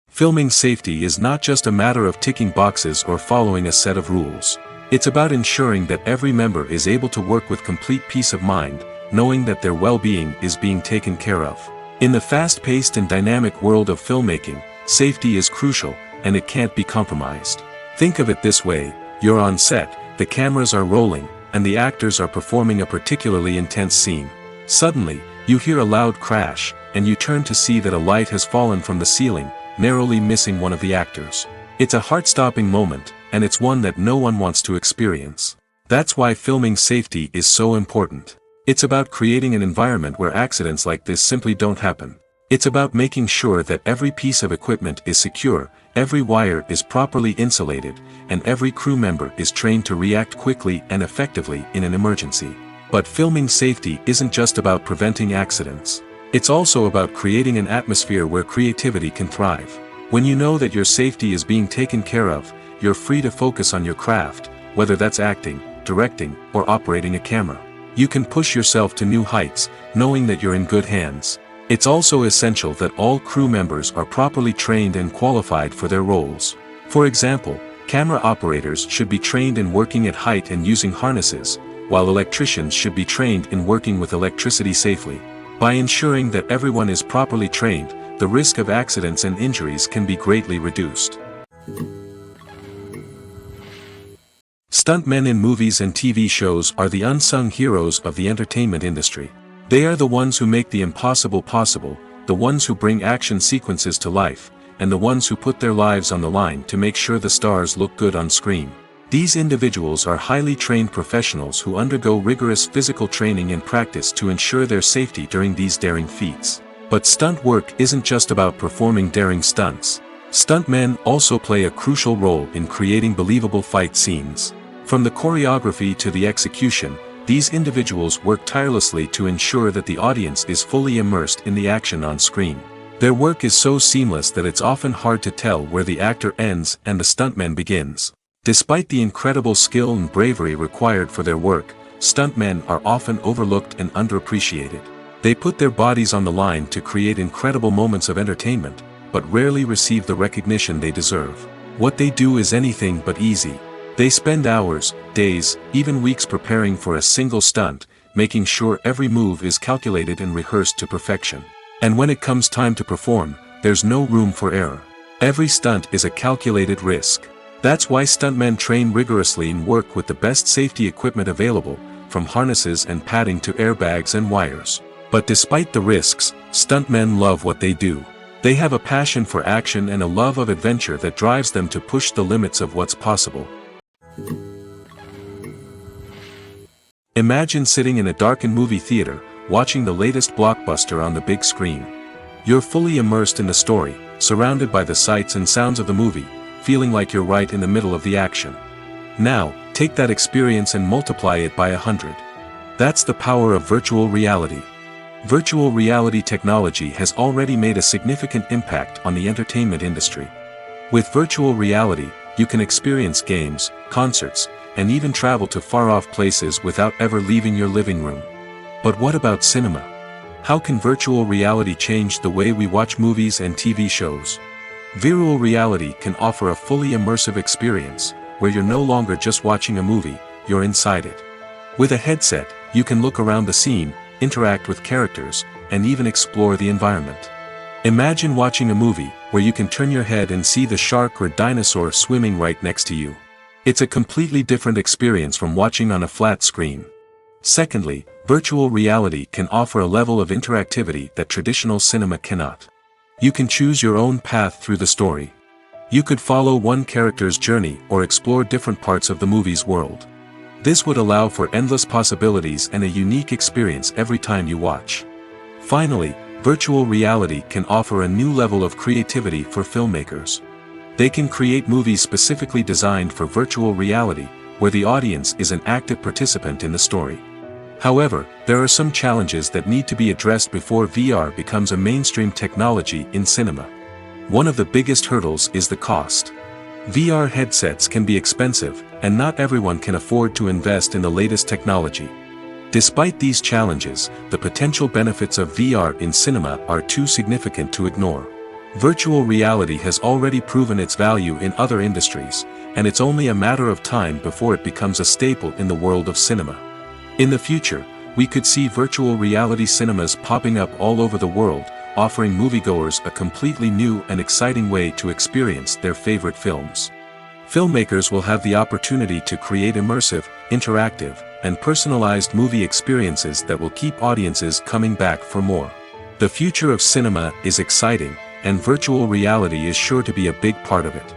Filming safety is not just a matter of ticking boxes or following a set of rules. It's about ensuring that every member is able to work with complete peace of mind, knowing that their well-being is being taken care of. In the fast-paced and dynamic world of filmmaking, safety is crucial, and it can't be compromised. Think of it this way: you're on set, the cameras are rolling, and the actors are performing a particularly intense scene. Suddenly, you hear a loud crash, and you turn to see that a light has fallen from the ceiling, narrowly missing one of the actors. It's a heart-stopping moment, and it's one that no one wants to experience. That's why filming safety is so important. It's about creating an environment where accidents like this simply don't happen. It's about making sure that every piece of equipment is secure, every wire is properly insulated, and every crew member is trained to react quickly and effectively in an emergency. But filming safety isn't just about preventing accidents. It's also about creating an atmosphere where creativity can thrive. When you know that your safety is being taken care of, you're free to focus on your craft, whether that's acting, directing, or operating a camera. You can push yourself to new heights, knowing that you're in good hands. It's also essential that all crew members are properly trained and qualified for their roles. For example, camera operators should be trained in working at height and using harnesses, while electricians should be trained in working with electricity safely. By ensuring that everyone is properly trained, the risk of accidents and injuries can be greatly reduced. Stuntmen in movies and TV shows are the unsung heroes of the entertainment industry. They are the ones who make the impossible possible, the ones who bring action sequences to life, and the ones who put their lives on the line to make sure the stars look good on screen. These individuals are highly trained professionals who undergo rigorous physical training and practice to ensure their safety during these daring feats. But stunt work isn't just about performing daring stunts. Stuntmen also play a crucial role in creating believable fight scenes. From the choreography to the execution, these individuals work tirelessly to ensure that the audience is fully immersed in the action on screen. Their work is so seamless that it's often hard to tell where the actor ends and the stuntman begins. Despite the incredible skill and bravery required for their work, stuntmen are often overlooked and underappreciated. They put their bodies on the line to create incredible moments of entertainment, but rarely receive the recognition they deserve. What they do is anything but easy. They spend hours, days, even weeks preparing for a single stunt, making sure every move is calculated and rehearsed to perfection. And when it comes time to perform, there's no room for error. Every stunt is a calculated risk. That's why stuntmen train rigorously and work with the best safety equipment available, from harnesses and padding to airbags and wires. But despite the risks, stuntmen love what they do. They have a passion for action and a love of adventure that drives them to push the limits of what's possible. Imagine sitting in a darkened movie theater, watching the latest blockbuster on the big screen. You're fully immersed in the story, surrounded by the sights and sounds of the movie, feeling like you're right in the middle of the action. Now, take that experience and multiply it by 100. That's the power of virtual reality. Virtual reality technology has already made a significant impact on the entertainment industry. With virtual reality, you can experience games, concerts, and even travel to far-off places without ever leaving your living room. But what about cinema? How can virtual reality change the way we watch movies and TV shows? Virtual reality can offer a fully immersive experience, where you're no longer just watching a movie, you're inside it. With a headset, you can look around the scene, interact with characters, and even explore the environment. Imagine watching a movie, where you can turn your head and see the shark or dinosaur swimming right next to you. It's a completely different experience from watching on a flat screen. Secondly, virtual reality can offer a level of interactivity that traditional cinema cannot. You can choose your own path through the story. You could follow one character's journey or explore different parts of the movie's world. This would allow for endless possibilities and a unique experience every time you watch. Finally, virtual reality can offer a new level of creativity for filmmakers. They can create movies specifically designed for virtual reality, where the audience is an active participant in the story. However, there are some challenges that need to be addressed before VR becomes a mainstream technology in cinema. One of the biggest hurdles is the cost. VR headsets can be expensive, and not everyone can afford to invest in the latest technology. Despite these challenges, the potential benefits of VR in cinema are too significant to ignore. Virtual reality has already proven its value in other industries, and it's only a matter of time before it becomes a staple in the world of cinema. In the future, we could see virtual reality cinemas popping up all over the world, offering moviegoers a completely new and exciting way to experience their favorite films. Filmmakers will have the opportunity to create immersive, interactive, and personalized movie experiences that will keep audiences coming back for more. The future of cinema is exciting, and virtual reality is sure to be a big part of it.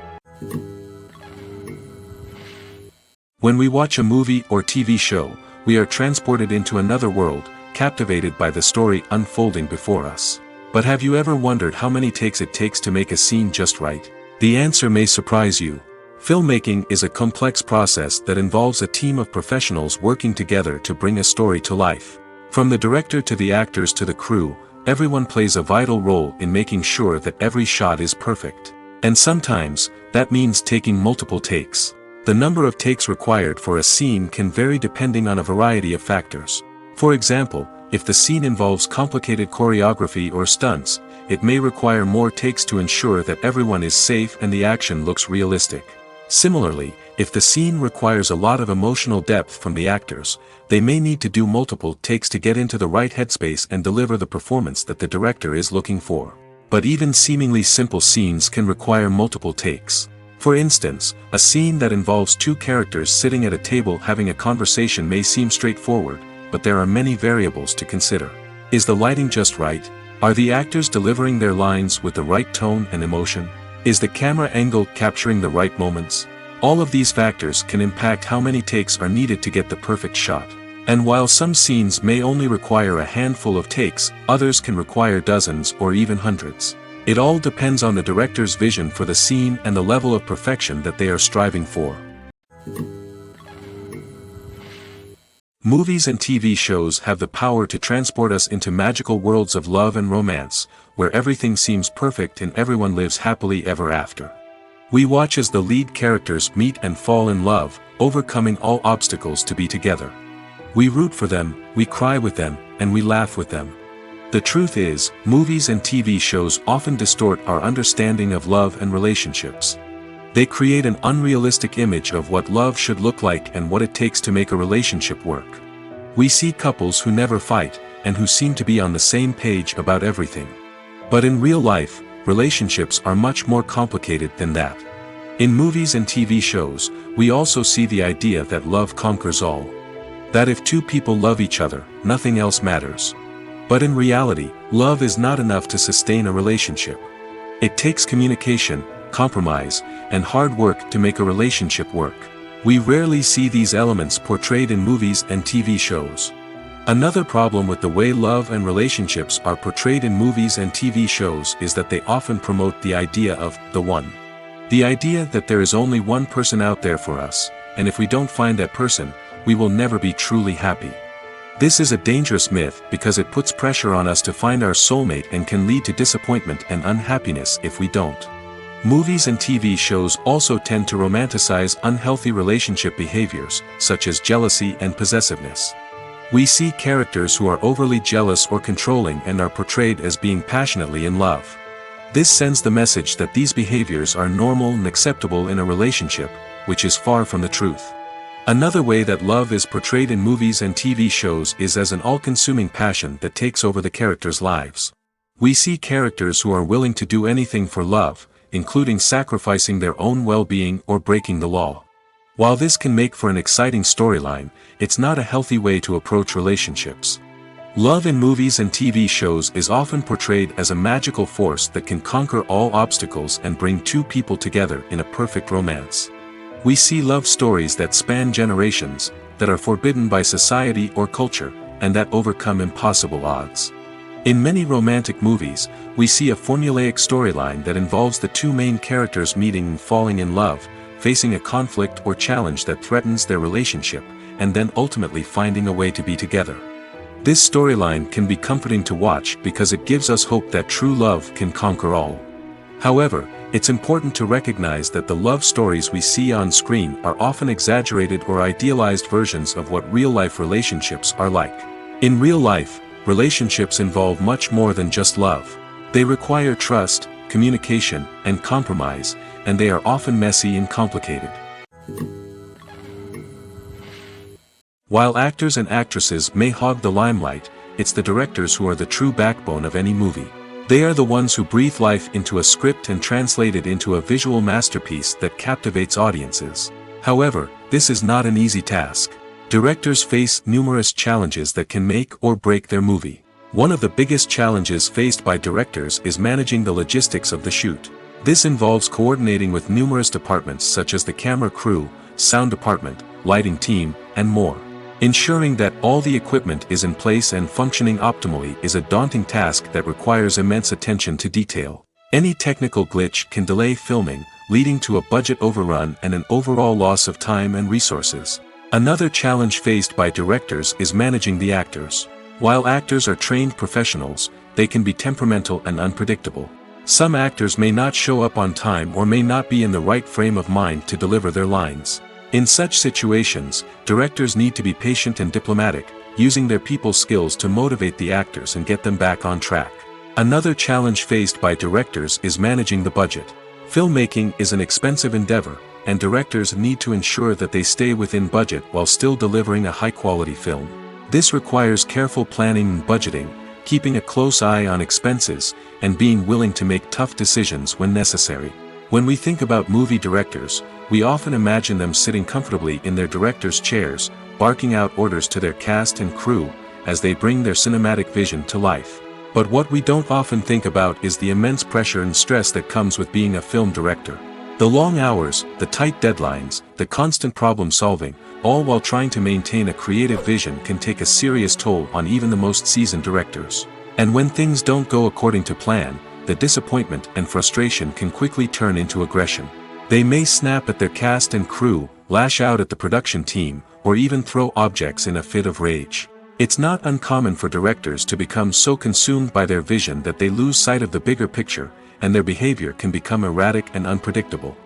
When we watch a movie or TV show, we are transported into another world, captivated by the story unfolding before us. But have you ever wondered how many takes it takes to make a scene just right? The answer may surprise you. Filmmaking is a complex process that involves a team of professionals working together to bring a story to life. From the director to the actors to the crew, everyone plays a vital role in making sure that every shot is perfect. And sometimes, that means taking multiple takes. The number of takes required for a scene can vary depending on a variety of factors. For example, if the scene involves complicated choreography or stunts, it may require more takes to ensure that everyone is safe and the action looks realistic. Similarly, if the scene requires a lot of emotional depth from the actors, they may need to do multiple takes to get into the right headspace and deliver the performance that the director is looking for. But even seemingly simple scenes can require multiple takes. For instance, a scene that involves two characters sitting at a table having a conversation may seem straightforward, but there are many variables to consider. Is the lighting just right? Are the actors delivering their lines with the right tone and emotion? Is the camera angle capturing the right moments? All of these factors can impact how many takes are needed to get the perfect shot. And while some scenes may only require a handful of takes, others can require dozens or even hundreds. It all depends on the director's vision for the scene and the level of perfection that they are striving for. Movies and TV shows have the power to transport us into magical worlds of love and romance, where everything seems perfect and everyone lives happily ever after. We watch as the lead characters meet and fall in love, overcoming all obstacles to be together. We root for them, we cry with them, and we laugh with them. The truth is, movies and TV shows often distort our understanding of love and relationships. They create an unrealistic image of what love should look like and what it takes to make a relationship work. We see couples who never fight, and who seem to be on the same page about everything. But in real life, relationships are much more complicated than that. In movies and TV shows, we also see the idea that love conquers all. That if two people love each other, nothing else matters. But in reality, love is not enough to sustain a relationship. It takes communication, compromise, and hard work to make a relationship work. We rarely see these elements portrayed in movies and TV shows. Another problem with the way love and relationships are portrayed in movies and TV shows is that they often promote the idea of the one. The idea that there is only one person out there for us, and if we don't find that person, we will never be truly happy. This is a dangerous myth because it puts pressure on us to find our soulmate and can lead to disappointment and unhappiness if we don't. Movies and TV shows also tend to romanticize unhealthy relationship behaviors, such as jealousy and possessiveness. We see characters who are overly jealous or controlling and are portrayed as being passionately in love. This sends the message that these behaviors are normal and acceptable in a relationship, which is far from the truth. Another way that love is portrayed in movies and TV shows is as an all-consuming passion that takes over the characters' lives. We see characters who are willing to do anything for love, including sacrificing their own well-being or breaking the law. While this can make for an exciting storyline, it's not a healthy way to approach relationships. Love in movies and TV shows is often portrayed as a magical force that can conquer all obstacles and bring two people together in a perfect romance. We see love stories that span generations, that are forbidden by society or culture, and that overcome impossible odds. In many romantic movies, we see a formulaic storyline that involves the two main characters meeting and falling in love, facing a conflict or challenge that threatens their relationship, and then ultimately finding a way to be together. This storyline can be comforting to watch because it gives us hope that true love can conquer all. However, it's important to recognize that the love stories we see on screen are often exaggerated or idealized versions of what real-life relationships are like. In real life, relationships involve much more than just love. They require trust, communication, and compromise, and they are often messy and complicated. While actors and actresses may hog the limelight, it's the directors who are the true backbone of any movie. They are the ones who breathe life into a script and translate it into a visual masterpiece that captivates audiences. However, this is not an easy task. Directors face numerous challenges that can make or break their movie. One of the biggest challenges faced by directors is managing the logistics of the shoot. This involves coordinating with numerous departments such as the camera crew, sound department, lighting team, and more. Ensuring that all the equipment is in place and functioning optimally is a daunting task that requires immense attention to detail. Any technical glitch can delay filming, leading to a budget overrun and an overall loss of time and resources. Another challenge faced by directors is managing the actors. While actors are trained professionals, they can be temperamental and unpredictable. Some actors may not show up on time or may not be in the right frame of mind to deliver their lines. In such situations, directors need to be patient and diplomatic, using their people skills to motivate the actors and get them back on track. Another challenge faced by directors is managing the budget. Filmmaking is an expensive endeavor, and directors need to ensure that they stay within budget while still delivering a high-quality film. This requires careful planning and budgeting, keeping a close eye on expenses, and being willing to make tough decisions when necessary. When we think about movie directors, we often imagine them sitting comfortably in their director's chairs, barking out orders to their cast and crew, as they bring their cinematic vision to life. But what we don't often think about is the immense pressure and stress that comes with being a film director. The long hours, the tight deadlines, the constant problem solving, all while trying to maintain a creative vision can take a serious toll on even the most seasoned directors. And when things don't go according to plan, the disappointment and frustration can quickly turn into aggression. They may snap at their cast and crew, lash out at the production team, or even throw objects in a fit of rage. It's not uncommon for directors to become so consumed by their vision that they lose sight of the bigger picture, and their behavior can become erratic and unpredictable.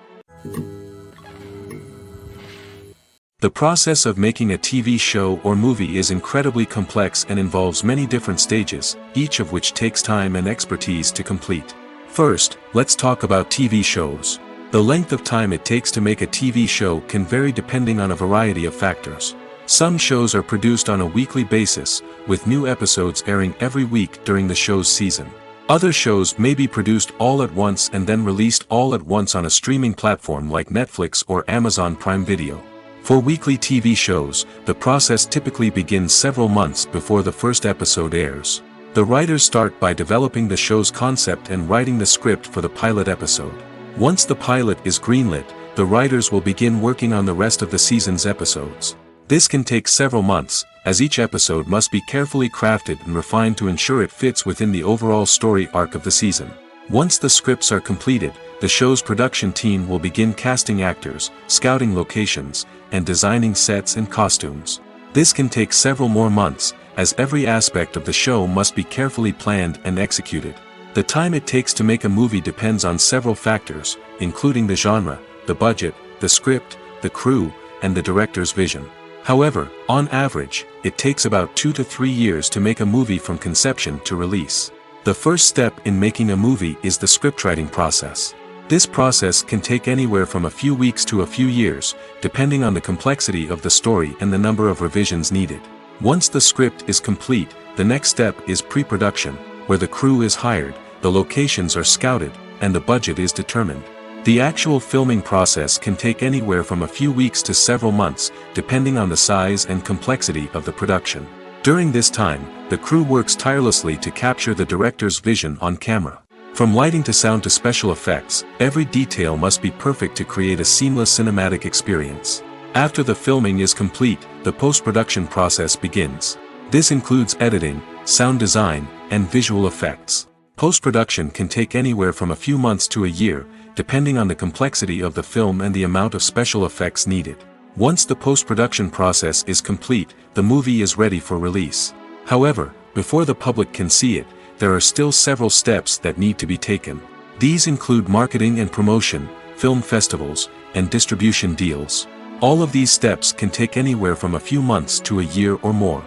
The process of making a TV show or movie is incredibly complex and involves many different stages, each of which takes time and expertise to complete. First, let's talk about TV shows. The length of time it takes to make a TV show can vary depending on a variety of factors. Some shows are produced on a weekly basis, with new episodes airing every week during the show's season. Other shows may be produced all at once and then released all at once on a streaming platform like Netflix or Amazon Prime Video. For weekly TV shows, the process typically begins several months before the first episode airs. The writers start by developing the show's concept and writing the script for the pilot episode. Once the pilot is greenlit, the writers will begin working on the rest of the season's episodes. This can take several months, as each episode must be carefully crafted and refined to ensure it fits within the overall story arc of the season. Once the scripts are completed, the show's production team will begin casting actors, scouting locations, and designing sets and costumes. This can take several more months, as every aspect of the show must be carefully planned and executed. The time it takes to make a movie depends on several factors, including the genre, the budget, the script, the crew, and the director's vision. However, on average, it takes about 2 to 3 years to make a movie from conception to release. The first step in making a movie is the scriptwriting process. This process can take anywhere from a few weeks to a few years, depending on the complexity of the story and the number of revisions needed. Once the script is complete, the next step is pre-production, where the crew is hired, the locations are scouted, and the budget is determined. The actual filming process can take anywhere from a few weeks to several months, depending on the size and complexity of the production. During this time, the crew works tirelessly to capture the director's vision on camera. From lighting to sound to special effects, every detail must be perfect to create a seamless cinematic experience. After the filming is complete, the post-production process begins. This includes editing, sound design, and visual effects. Post-production can take anywhere from a few months to a year, depending on the complexity of the film and the amount of special effects needed. Once the post-production process is complete, the movie is ready for release. However, before the public can see it, there are still several steps that need to be taken. These include marketing and promotion, film festivals, and distribution deals. All of these steps can take anywhere from a few months to a year or more.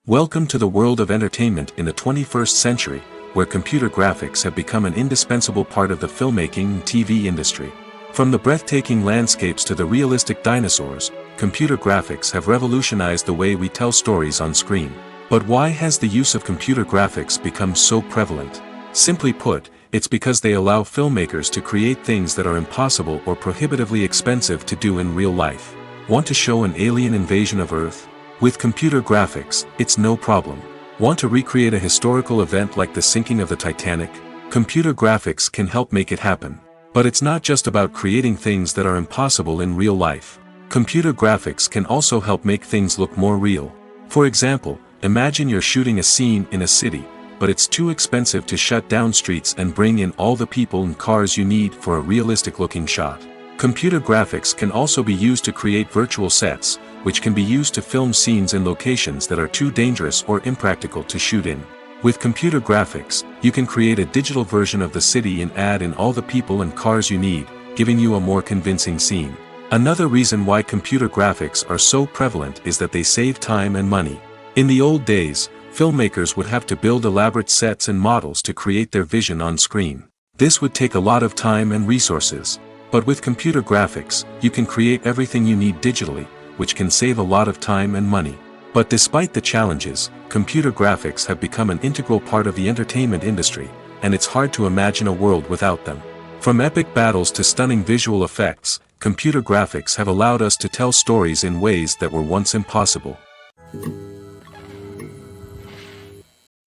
Welcome to the world of entertainment in the 21st century, where computer graphics have become an indispensable part of the filmmaking and TV industry. From the breathtaking landscapes to the realistic dinosaurs, computer graphics have revolutionized the way we tell stories on screen. But why has the use of computer graphics become so prevalent? Simply put, it's because they allow filmmakers to create things that are impossible or prohibitively expensive to do in real life. Want to show an alien invasion of Earth? With computer graphics, it's no problem. Want to recreate a historical event like the sinking of the Titanic? Computer graphics can help make it happen. But it's not just about creating things that are impossible in real life. Computer graphics can also help make things look more real. For example, imagine you're shooting a scene in a city, but it's too expensive to shut down streets and bring in all the people and cars you need for a realistic-looking shot. Computer graphics can also be used to create virtual sets, which can be used to film scenes in locations that are too dangerous or impractical to shoot in. With computer graphics, you can create a digital version of the city and add in all the people and cars you need, giving you a more convincing scene. Another reason why computer graphics are so prevalent is that they save time and money. In the old days, filmmakers would have to build elaborate sets and models to create their vision on screen. This would take a lot of time and resources. But with computer graphics, you can create everything you need digitally, which can save a lot of time and money. But despite the challenges, computer graphics have become an integral part of the entertainment industry, and it's hard to imagine a world without them. From epic battles to stunning visual effects, computer graphics have allowed us to tell stories in ways that were once impossible.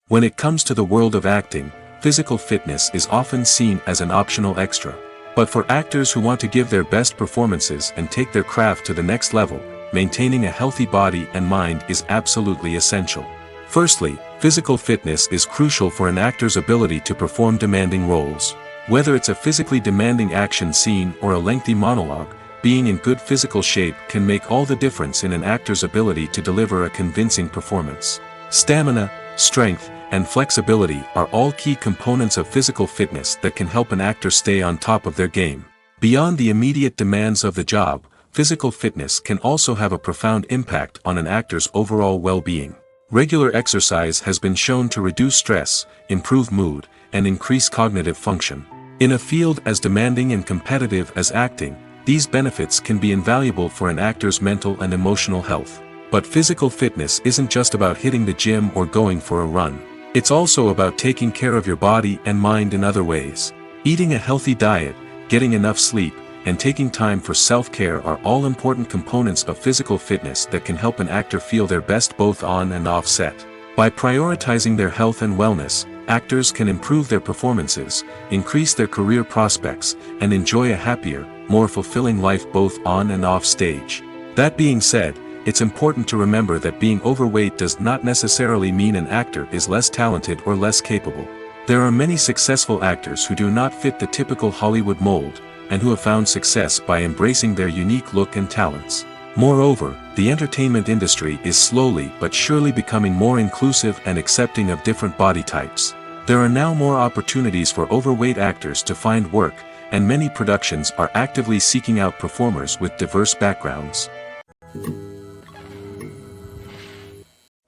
When it comes to the world of acting, physical fitness is often seen as an optional extra. But for actors who want to give their best performances and take their craft to the next level, maintaining a healthy body and mind is absolutely essential. Firstly, physical fitness is crucial for an actor's ability to perform demanding roles. Whether it's a physically demanding action scene or a lengthy monologue, being in good physical shape can make all the difference in an actor's ability to deliver a convincing performance. Stamina, strength, and flexibility are all key components of physical fitness that can help an actor stay on top of their game. Beyond the immediate demands of the job, physical fitness can also have a profound impact on an actor's overall well-being. Regular exercise has been shown to reduce stress, improve mood, and increase cognitive function. In a field as demanding and competitive as acting, these benefits can be invaluable for an actor's mental and emotional health. But physical fitness isn't just about hitting the gym or going for a run. It's also about taking care of your body and mind in other ways. Eating a healthy diet, getting enough sleep, and taking time for self-care are all important components of physical fitness that can help an actor feel their best both on and off set. By prioritizing their health and wellness, actors can improve their performances, increase their career prospects, and enjoy a happier, more fulfilling life both on and off stage. That being said, it's important to remember that being overweight does not necessarily mean an actor is less talented or less capable. There are many successful actors who do not fit the typical Hollywood mold, and who have found success by embracing their unique look and talents. Moreover, the entertainment industry is slowly but surely becoming more inclusive and accepting of different body types. There are now more opportunities for overweight actors to find work, and many productions are actively seeking out performers with diverse backgrounds.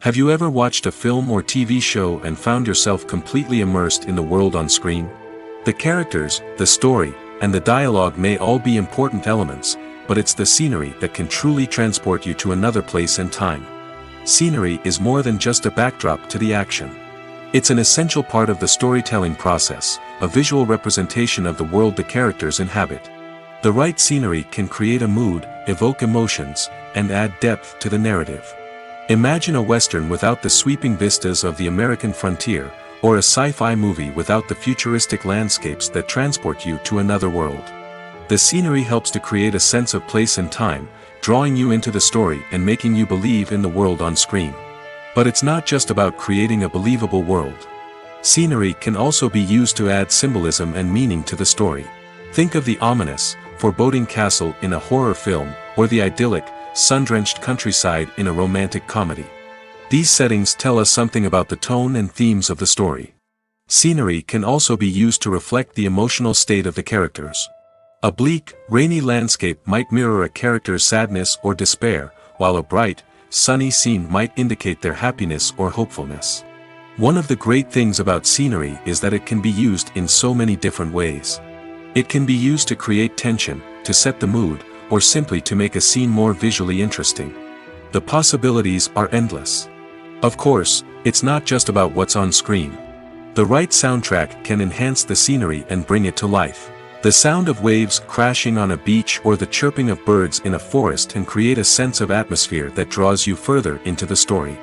Have you ever watched a film or TV show and found yourself completely immersed in the world on screen? The characters, the story, and the dialogue may all be important elements, but it's the scenery that can truly transport you to another place and time. Scenery is more than just a backdrop to the action. It's an essential part of the storytelling process, a visual representation of the world the characters inhabit. The right scenery can create a mood, evoke emotions, and add depth to the narrative. Imagine a Western without the sweeping vistas of the American frontier, or a sci-fi movie without the futuristic landscapes that transport you to another world. The scenery helps to create a sense of place and time, drawing you into the story and making you believe in the world on screen. But it's not just about creating a believable world. Scenery can also be used to add symbolism and meaning to the story. Think of the ominous, foreboding castle in a horror film, or the idyllic, sun-drenched countryside in a romantic comedy. These settings tell us something about the tone and themes of the story. Scenery can also be used to reflect the emotional state of the characters. A bleak, rainy landscape might mirror a character's sadness or despair, while a bright, sunny scene might indicate their happiness or hopefulness. One of the great things about scenery is that it can be used in so many different ways. It can be used to create tension, to set the mood, or simply to make a scene more visually interesting. The possibilities are endless. Of course, it's not just about what's on screen. The right soundtrack can enhance the scenery and bring it to life. The sound of waves crashing on a beach or the chirping of birds in a forest can create a sense of atmosphere that draws you further into the story.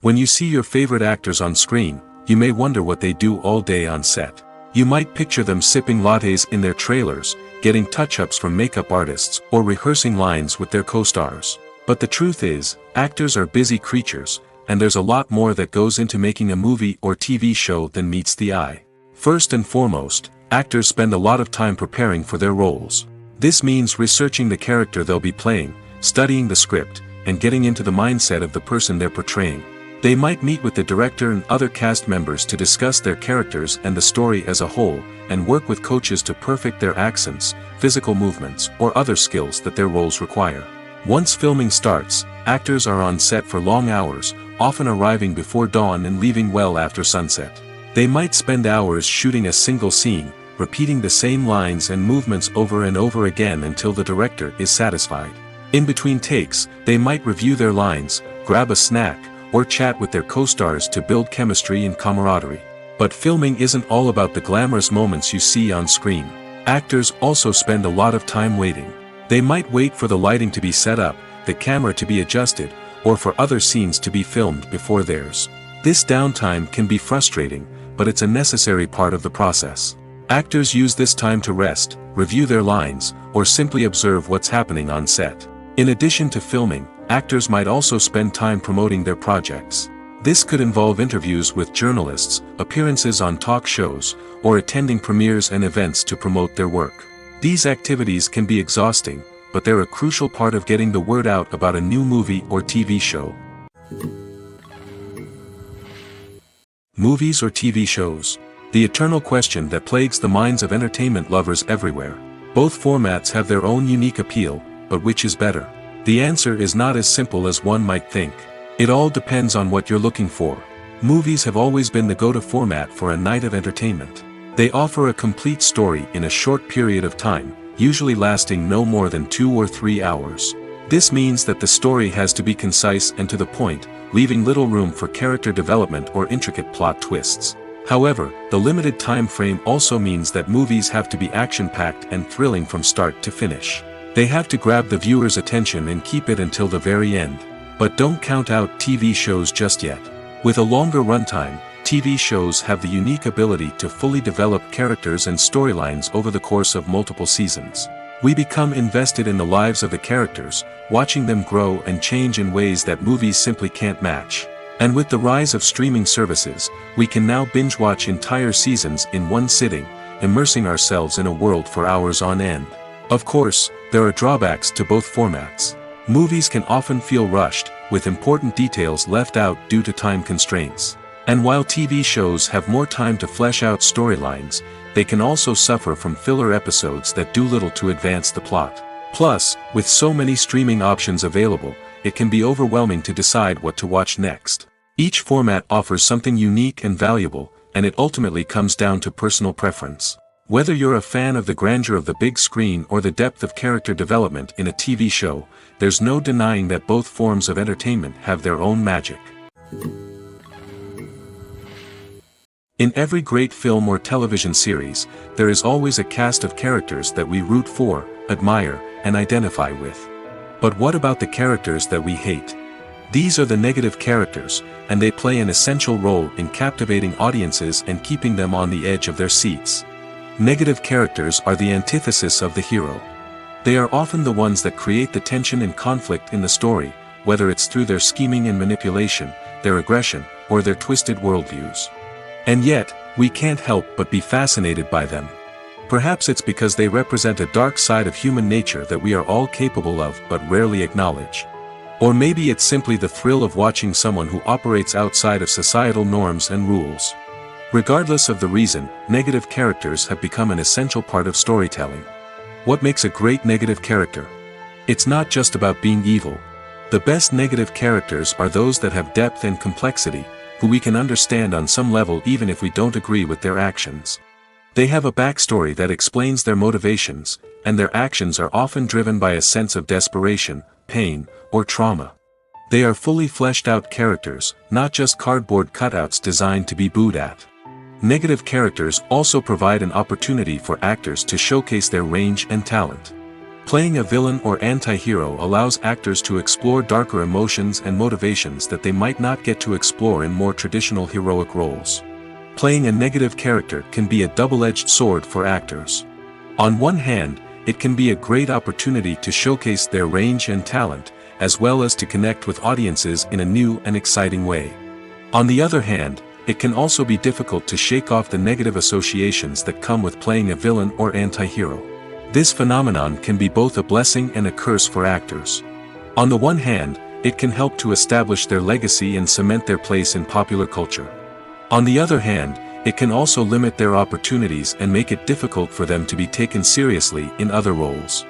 When you see your favorite actors on screen, you may wonder what they do all day on set. You might picture them sipping lattes in their trailers, getting touch-ups from makeup artists, or rehearsing lines with their co-stars. But the truth is, actors are busy creatures, and there's a lot more that goes into making a movie or TV show than meets the eye. First and foremost, actors spend a lot of time preparing for their roles. This means researching the character they'll be playing, studying the script, and getting into the mindset of the person they're portraying. They might meet with the director and other cast members to discuss their characters and the story as a whole, and work with coaches to perfect their accents, physical movements, or other skills that their roles require. Once filming starts, actors are on set for long hours, often arriving before dawn and leaving well after sunset. They might spend hours shooting a single scene, repeating the same lines and movements over and over again until the director is satisfied. In between takes, they might review their lines, grab a snack, or chat with their co-stars to build chemistry and camaraderie. But filming isn't all about the glamorous moments you see on screen. Actors also spend a lot of time waiting. They might wait for the lighting to be set up, the camera to be adjusted, or for other scenes to be filmed before theirs. This downtime can be frustrating, but it's a necessary part of the process. Actors use this time to rest, review their lines, or simply observe what's happening on set. In addition to filming, actors might also spend time promoting their projects. This could involve interviews with journalists, appearances on talk shows, or attending premieres and events to promote their work. These activities can be exhausting, but they're a crucial part of getting the word out about a new movie or TV show. Movies or TV shows? The eternal question that plagues the minds of entertainment lovers everywhere. Both formats have their own unique appeal, but which is better? The answer is not as simple as one might think. It all depends on what you're looking for. Movies have always been the go-to format for a night of entertainment. They offer a complete story in a short period of time, usually lasting no more than 2 or 3 hours. This means that the story has to be concise and to the point, leaving little room for character development or intricate plot twists. However, the limited time frame also means that movies have to be action-packed and thrilling from start to finish. They have to grab the viewer's attention and keep it until the very end. But don't count out TV shows just yet. With a longer runtime, TV shows have the unique ability to fully develop characters and storylines over the course of multiple seasons. We become invested in the lives of the characters, watching them grow and change in ways that movies simply can't match. And with the rise of streaming services, we can now binge-watch entire seasons in one sitting, immersing ourselves in a world for hours on end. Of course, there are drawbacks to both formats. Movies can often feel rushed, with important details left out due to time constraints. And while TV shows have more time to flesh out storylines, they can also suffer from filler episodes that do little to advance the plot. Plus, with so many streaming options available, it can be overwhelming to decide what to watch next. Each format offers something unique and valuable, and it ultimately comes down to personal preference. Whether you're a fan of the grandeur of the big screen or the depth of character development in a TV show, there's no denying that both forms of entertainment have their own magic. In every great film or television series, there is always a cast of characters that we root for, admire, and identify with. But what about the characters that we hate? These are the negative characters, and they play an essential role in captivating audiences and keeping them on the edge of their seats. Negative characters are the antithesis of the hero. They are often the ones that create the tension and conflict in the story, whether it's through their scheming and manipulation, their aggression, or their twisted worldviews. And yet, we can't help but be fascinated by them. Perhaps it's because they represent a dark side of human nature that we are all capable of but rarely acknowledge. Or maybe it's simply the thrill of watching someone who operates outside of societal norms and rules. Regardless of the reason, negative characters have become an essential part of storytelling. What makes a great negative character? It's not just about being evil. The best negative characters are those that have depth and complexity, who we can understand on some level even if we don't agree with their actions. They have a backstory that explains their motivations, and their actions are often driven by a sense of desperation, pain, or trauma. They are fully fleshed out characters, not just cardboard cutouts designed to be booed at. Negative characters also provide an opportunity for actors to showcase their range and talent. Playing a villain or anti-hero allows actors to explore darker emotions and motivations that they might not get to explore in more traditional heroic roles. Playing a negative character can be a double-edged sword for actors. On one hand, it can be a great opportunity to showcase their range and talent, as well as to connect with audiences in a new and exciting way. On the other hand, it can also be difficult to shake off the negative associations that come with playing a villain or anti-hero. This phenomenon can be both a blessing and a curse for actors. On the one hand, it can help to establish their legacy and cement their place in popular culture. On the other hand, it can also limit their opportunities and make it difficult for them to be taken seriously in other roles.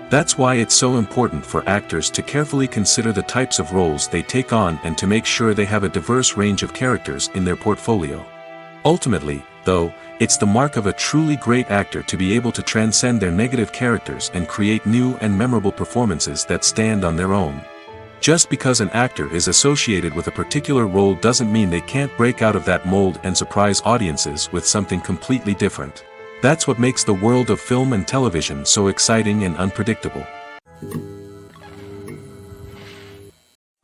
That's why it's so important for actors to carefully consider the types of roles they take on and to make sure they have a diverse range of characters in their portfolio. Ultimately, though, it's the mark of a truly great actor to be able to transcend their negative characters and create new and memorable performances that stand on their own. Just because an actor is associated with a particular role doesn't mean they can't break out of that mold and surprise audiences with something completely different. That's what makes the world of film and television so exciting and unpredictable.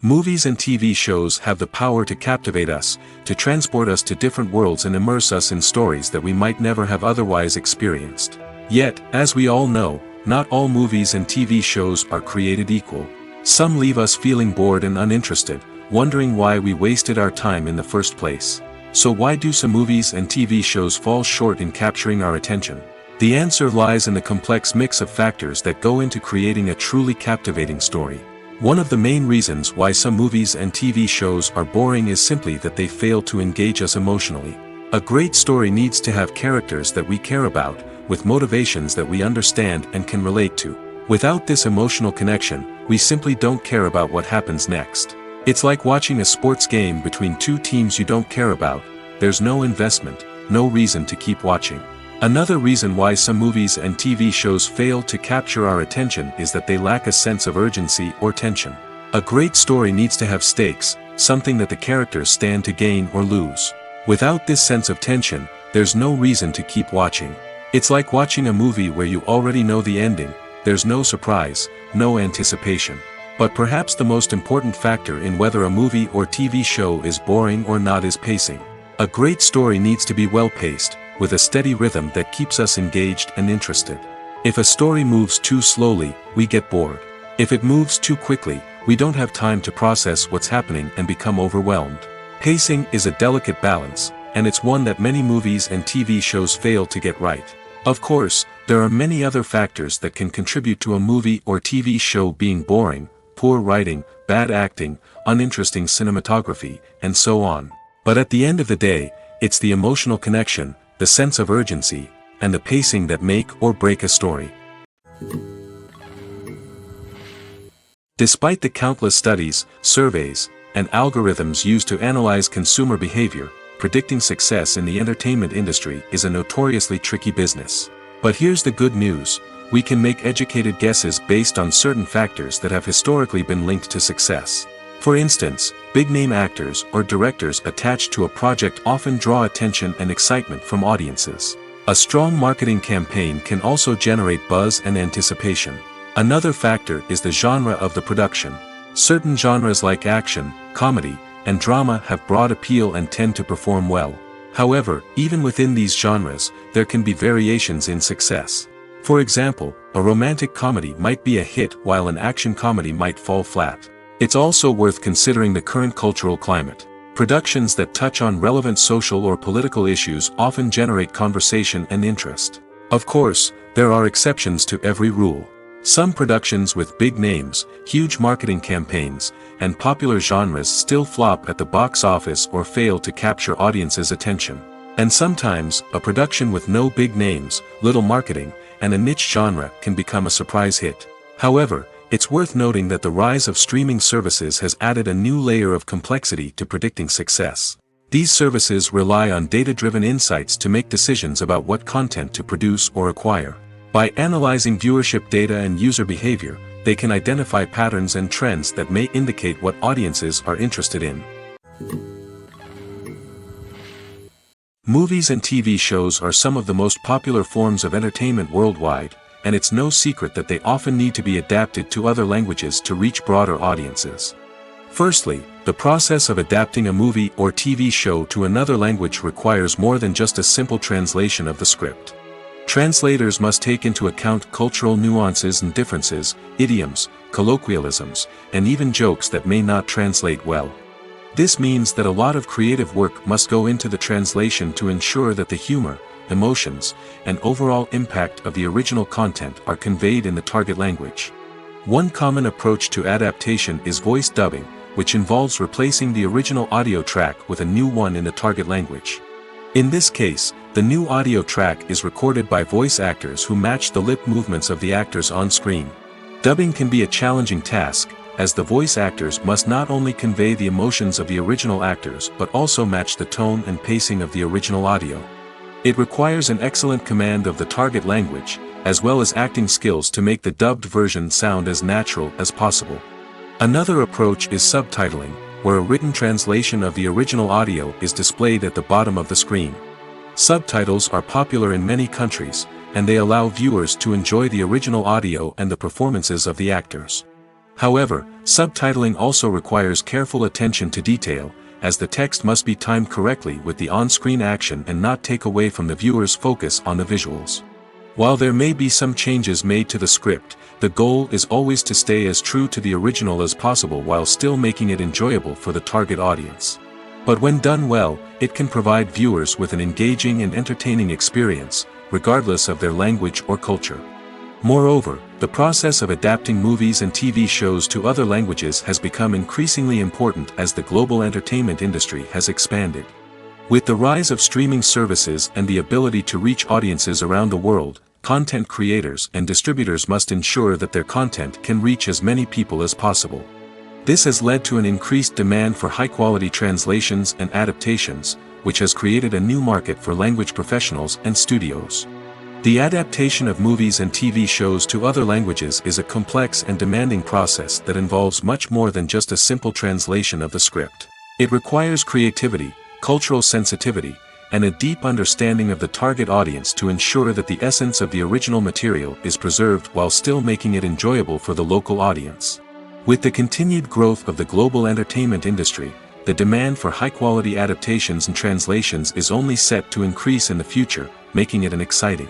Movies and TV shows have the power to captivate us, to transport us to different worlds and immerse us in stories that we might never have otherwise experienced. Yet, as we all know, not all movies and TV shows are created equal. Some leave us feeling bored and uninterested, wondering why we wasted our time in the first place. So why do some movies and TV shows fall short in capturing our attention? The answer lies in the complex mix of factors that go into creating a truly captivating story. One of the main reasons why some movies and TV shows are boring is simply that they fail to engage us emotionally. A great story needs to have characters that we care about, with motivations that we understand and can relate to. Without this emotional connection, we simply don't care about what happens next. It's like watching a sports game between two teams you don't care about. There's no investment, no reason to keep watching. Another reason why some movies and TV shows fail to capture our attention is that they lack a sense of urgency or tension. A great story needs to have stakes, something that the characters stand to gain or lose. Without this sense of tension, there's no reason to keep watching. It's like watching a movie where you already know the ending. There's no surprise, no anticipation. But perhaps the most important factor in whether a movie or TV show is boring or not is pacing. A great story needs to be well-paced, with a steady rhythm that keeps us engaged and interested. If a story moves too slowly, we get bored. If it moves too quickly, we don't have time to process what's happening and become overwhelmed. Pacing is a delicate balance, and it's one that many movies and TV shows fail to get right. Of course, there are many other factors that can contribute to a movie or TV show being boring: poor writing, bad acting, uninteresting cinematography, and so on. But at the end of the day, it's the emotional connection, the sense of urgency, and the pacing that make or break a story. Despite the countless studies, surveys, and algorithms used to analyze consumer behavior, predicting success in the entertainment industry is a notoriously tricky business. But here's the good news: we can make educated guesses based on certain factors that have historically been linked to success. For instance, big-name actors or directors attached to a project often draw attention and excitement from audiences. A strong marketing campaign can also generate buzz and anticipation. Another factor is the genre of the production. Certain genres like action, comedy, and drama have broad appeal and tend to perform well. However, even within these genres, there can be variations in success. For example, a romantic comedy might be a hit while an action comedy might fall flat. It's also worth considering the current cultural climate. Productions that touch on relevant social or political issues often generate conversation and interest. Of course, there are exceptions to every rule. Some productions with big names, huge marketing campaigns, and popular genres still flop at the box office or fail to capture audiences' attention. And sometimes, a production with no big names, little marketing, and a niche genre can become a surprise hit. However, it's worth noting that the rise of streaming services has added a new layer of complexity to predicting success. These services rely on data-driven insights to make decisions about what content to produce or acquire. By analyzing viewership data and user behavior, they can identify patterns and trends that may indicate what audiences are interested in. Movies and TV shows are some of the most popular forms of entertainment worldwide, and it's no secret that they often need to be adapted to other languages to reach broader audiences. Firstly, the process of adapting a movie or TV show to another language requires more than just a simple translation of the script. Translators must take into account cultural nuances and differences, idioms, colloquialisms, and even jokes that may not translate well. This means that a lot of creative work must go into the translation to ensure that the humor, emotions, and overall impact of the original content are conveyed in the target language. One common approach to adaptation is voice dubbing, which involves replacing the original audio track with a new one in the target language. In this case, the new audio track is recorded by voice actors who match the lip movements of the actors on screen. Dubbing can be a challenging task, as the voice actors must not only convey the emotions of the original actors but also match the tone and pacing of the original audio. It requires an excellent command of the target language, as well as acting skills to make the dubbed version sound as natural as possible. Another approach is subtitling, where a written translation of the original audio is displayed at the bottom of the screen. Subtitles are popular in many countries, and they allow viewers to enjoy the original audio and the performances of the actors. However, subtitling also requires careful attention to detail, as the text must be timed correctly with the on-screen action and not take away from the viewer's focus on the visuals. While there may be some changes made to the script, the goal is always to stay as true to the original as possible while still making it enjoyable for the target audience. But when done well, it can provide viewers with an engaging and entertaining experience, regardless of their language or culture. Moreover, the process of adapting movies and TV shows to other languages has become increasingly important as the global entertainment industry has expanded. With the rise of streaming services and the ability to reach audiences around the world, content creators and distributors must ensure that their content can reach as many people as possible. This has led to an increased demand for high-quality translations and adaptations, which has created a new market for language professionals and studios. The adaptation of movies and TV shows to other languages is a complex and demanding process that involves much more than just a simple translation of the script. It requires creativity, cultural sensitivity, and a deep understanding of the target audience to ensure that the essence of the original material is preserved while still making it enjoyable for the local audience. With the continued growth of the global entertainment industry, the demand for high-quality adaptations and translations is only set to increase in the future, making it exciting.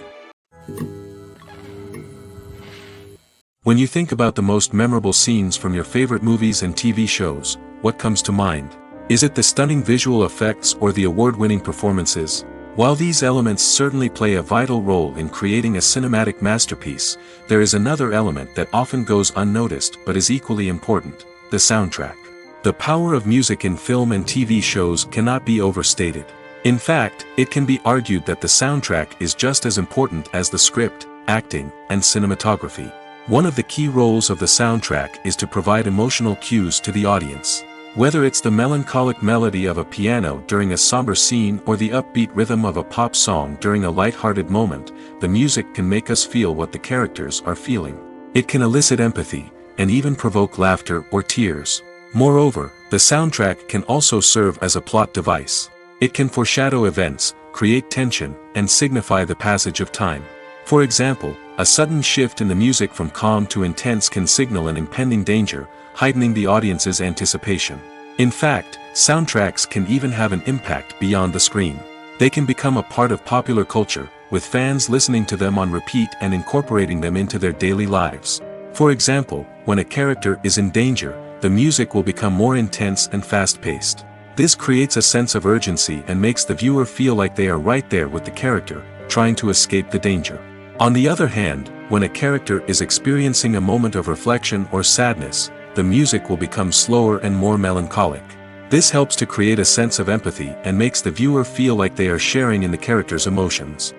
When you think about the most memorable scenes from your favorite movies and TV shows, what comes to mind? Is it the stunning visual effects or the award-winning performances? While these elements certainly play a vital role in creating a cinematic masterpiece, there is another element that often goes unnoticed but is equally important: the soundtrack. The power of music in film and TV shows cannot be overstated. In fact, it can be argued that the soundtrack is just as important as the script, acting, and cinematography. One of the key roles of the soundtrack is to provide emotional cues to the audience. Whether it's the melancholic melody of a piano during a somber scene or the upbeat rhythm of a pop song during a light-hearted moment, the music can make us feel what the characters are feeling. It can elicit empathy, and even provoke laughter or tears. Moreover, the soundtrack can also serve as a plot device. It can foreshadow events, create tension, and signify the passage of time. For example, a sudden shift in the music from calm to intense can signal an impending danger, heightening the audience's anticipation. In fact, soundtracks can even have an impact beyond the screen. They can become a part of popular culture, with fans listening to them on repeat and incorporating them into their daily lives. For example, when a character is in danger, the music will become more intense and fast-paced. This creates a sense of urgency and makes the viewer feel like they are right there with the character, trying to escape the danger. On the other hand, when a character is experiencing a moment of reflection or sadness, the music will become slower and more melancholic. This helps to create a sense of empathy and makes the viewer feel like they are sharing in the character's emotions.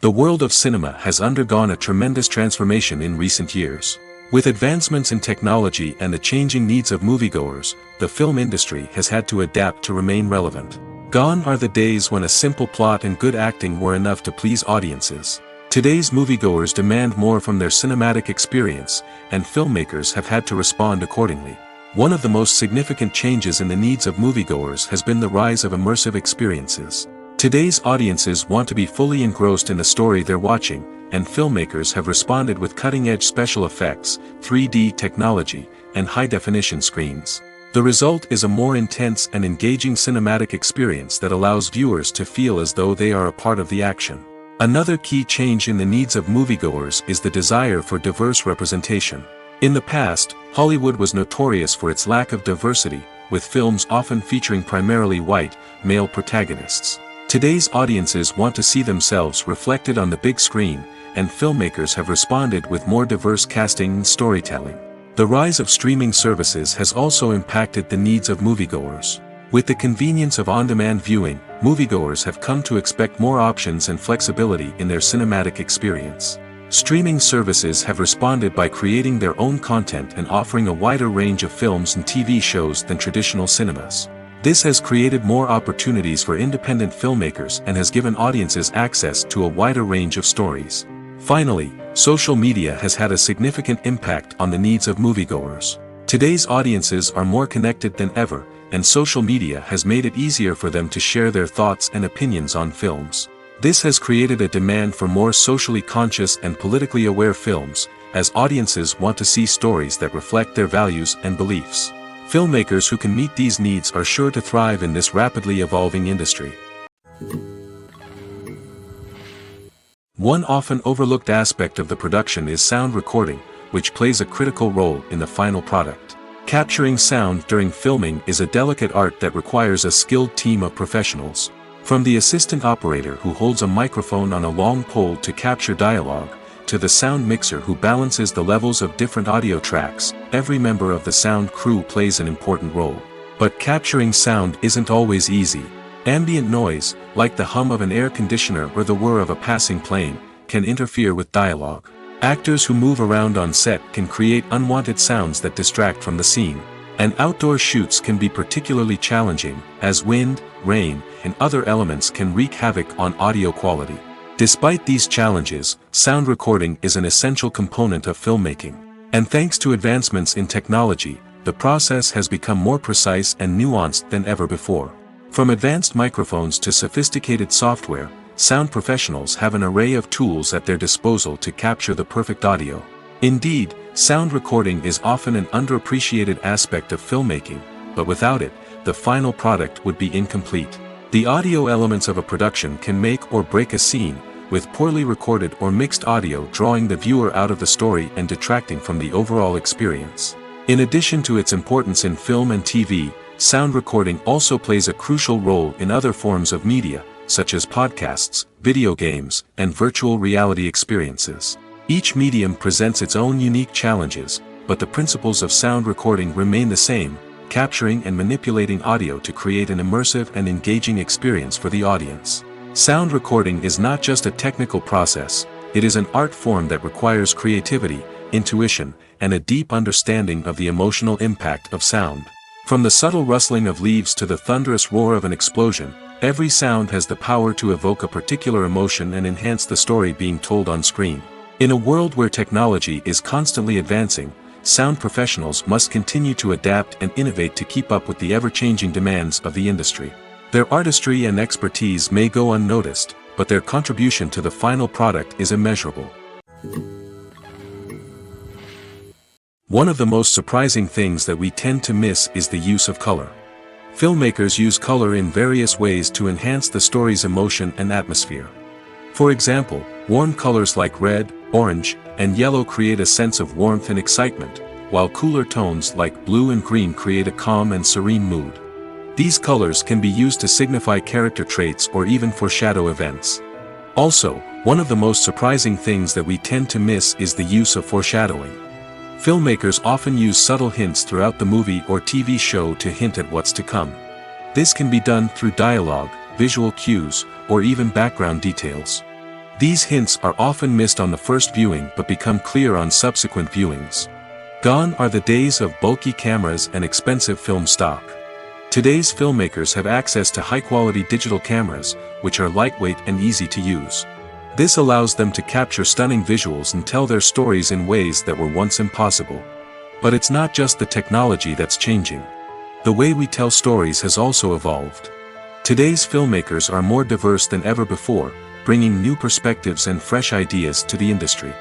The world of cinema has undergone a tremendous transformation in recent years. With advancements in technology and the changing needs of moviegoers, the film industry has had to adapt to remain relevant. Gone are the days when a simple plot and good acting were enough to please audiences. Today's moviegoers demand more from their cinematic experience, and filmmakers have had to respond accordingly. One of the most significant changes in the needs of moviegoers has been the rise of immersive experiences. Today's audiences want to be fully engrossed in the story they're watching, and filmmakers have responded with cutting-edge special effects, 3D technology, and high-definition screens. The result is a more intense and engaging cinematic experience that allows viewers to feel as though they are a part of the action. Another key change in the needs of moviegoers is the desire for diverse representation. In the past, Hollywood was notorious for its lack of diversity, with films often featuring primarily white, male protagonists. Today's audiences want to see themselves reflected on the big screen, and filmmakers have responded with more diverse casting and storytelling. The rise of streaming services has also impacted the needs of moviegoers. With the convenience of on-demand viewing, moviegoers have come to expect more options and flexibility in their cinematic experience. Streaming services have responded by creating their own content and offering a wider range of films and TV shows than traditional cinemas. This has created more opportunities for independent filmmakers and has given audiences access to a wider range of stories. Finally, social media has had a significant impact on the needs of moviegoers. Today's audiences are more connected than ever, and social media has made it easier for them to share their thoughts and opinions on films. This has created a demand for more socially conscious and politically aware films, as audiences want to see stories that reflect their values and beliefs. Filmmakers who can meet these needs are sure to thrive in this rapidly evolving industry. One often overlooked aspect of the production is sound recording, which plays a critical role in the final product. Capturing sound during filming is a delicate art that requires a skilled team of professionals. From the assistant operator who holds a microphone on a long pole to capture dialogue, to the sound mixer who balances the levels of different audio tracks, every member of the sound crew plays an important role. But capturing sound isn't always easy. Ambient noise, like the hum of an air conditioner or the whir of a passing plane, can interfere with dialogue. Actors who move around on set can create unwanted sounds that distract from the scene. And outdoor shoots can be particularly challenging, as wind, rain, and other elements can wreak havoc on audio quality. Despite these challenges, sound recording is an essential component of filmmaking. And thanks to advancements in technology, the process has become more precise and nuanced than ever before. From advanced microphones to sophisticated software, sound professionals have an array of tools at their disposal to capture the perfect audio. Indeed, sound recording is often an underappreciated aspect of filmmaking, but without it, the final product would be incomplete. The audio elements of a production can make or break a scene, with poorly recorded or mixed audio drawing the viewer out of the story and detracting from the overall experience. In addition to its importance in film and TV, sound recording also plays a crucial role in other forms of media, such as podcasts, video games, and virtual reality experiences. Each medium presents its own unique challenges, but the principles of sound recording remain the same, capturing and manipulating audio to create an immersive and engaging experience for the audience. Sound recording is not just a technical process, it is an art form that requires creativity, intuition, and a deep understanding of the emotional impact of sound. From the subtle rustling of leaves to the thunderous roar of an explosion, every sound has the power to evoke a particular emotion and enhance the story being told on screen. In a world where technology is constantly advancing, sound professionals must continue to adapt and innovate to keep up with the ever-changing demands of the industry. Their artistry and expertise may go unnoticed, but their contribution to the final product is immeasurable. One of the most surprising things that we tend to miss is the use of color. Filmmakers use color in various ways to enhance the story's emotion and atmosphere. For example, warm colors like red, orange, and yellow create a sense of warmth and excitement, while cooler tones like blue and green create a calm and serene mood. These colors can be used to signify character traits or even foreshadow events. Also, one of the most surprising things that we tend to miss is the use of foreshadowing. Filmmakers often use subtle hints throughout the movie or TV show to hint at what's to come. This can be done through dialogue, visual cues, or even background details. These hints are often missed on the first viewing but become clear on subsequent viewings. Gone are the days of bulky cameras and expensive film stock. Today's filmmakers have access to high-quality digital cameras, which are lightweight and easy to use. This allows them to capture stunning visuals and tell their stories in ways that were once impossible. But it's not just the technology that's changing. The way we tell stories has also evolved. Today's filmmakers are more diverse than ever before, bringing new perspectives and fresh ideas to the industry.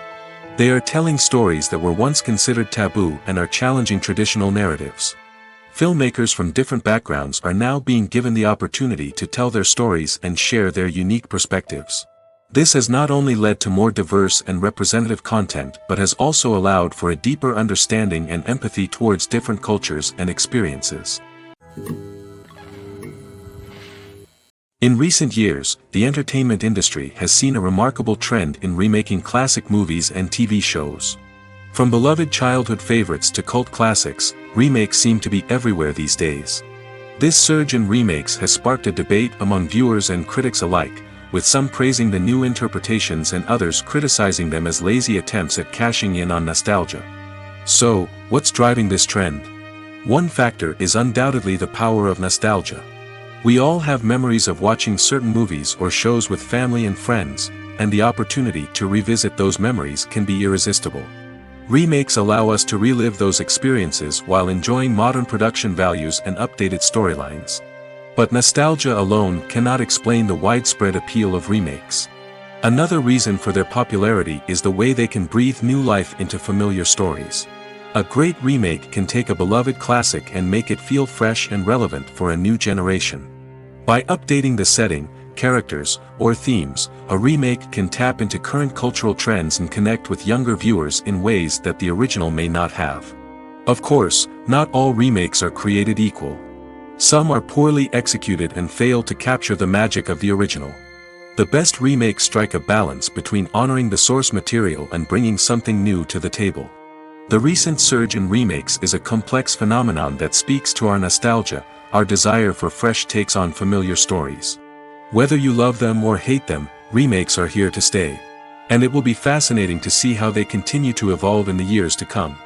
They are telling stories that were once considered taboo and are challenging traditional narratives. Filmmakers from different backgrounds are now being given the opportunity to tell their stories and share their unique perspectives. This has not only led to more diverse and representative content but has also allowed for a deeper understanding and empathy towards different cultures and experiences. In recent years, the entertainment industry has seen a remarkable trend in remaking classic movies and TV shows. From beloved childhood favorites to cult classics, remakes seem to be everywhere these days. This surge in remakes has sparked a debate among viewers and critics alike, with some praising the new interpretations and others criticizing them as lazy attempts at cashing in on nostalgia. So, what's driving this trend? One factor is undoubtedly the power of nostalgia. We all have memories of watching certain movies or shows with family and friends, and the opportunity to revisit those memories can be irresistible. Remakes allow us to relive those experiences while enjoying modern production values and updated storylines. But nostalgia alone cannot explain the widespread appeal of remakes. Another reason for their popularity is the way they can breathe new life into familiar stories. A great remake can take a beloved classic and make it feel fresh and relevant for a new generation. By updating the setting, characters, or themes, a remake can tap into current cultural trends and connect with younger viewers in ways that the original may not have. Of course, not all remakes are created equal. Some are poorly executed and fail to capture the magic of the original. The best remakes strike a balance between honoring the source material and bringing something new to the table. The recent surge in remakes is a complex phenomenon that speaks to our nostalgia, our desire for fresh takes on familiar stories. Whether you love them or hate them, remakes are here to stay. And it will be fascinating to see how they continue to evolve in the years to come.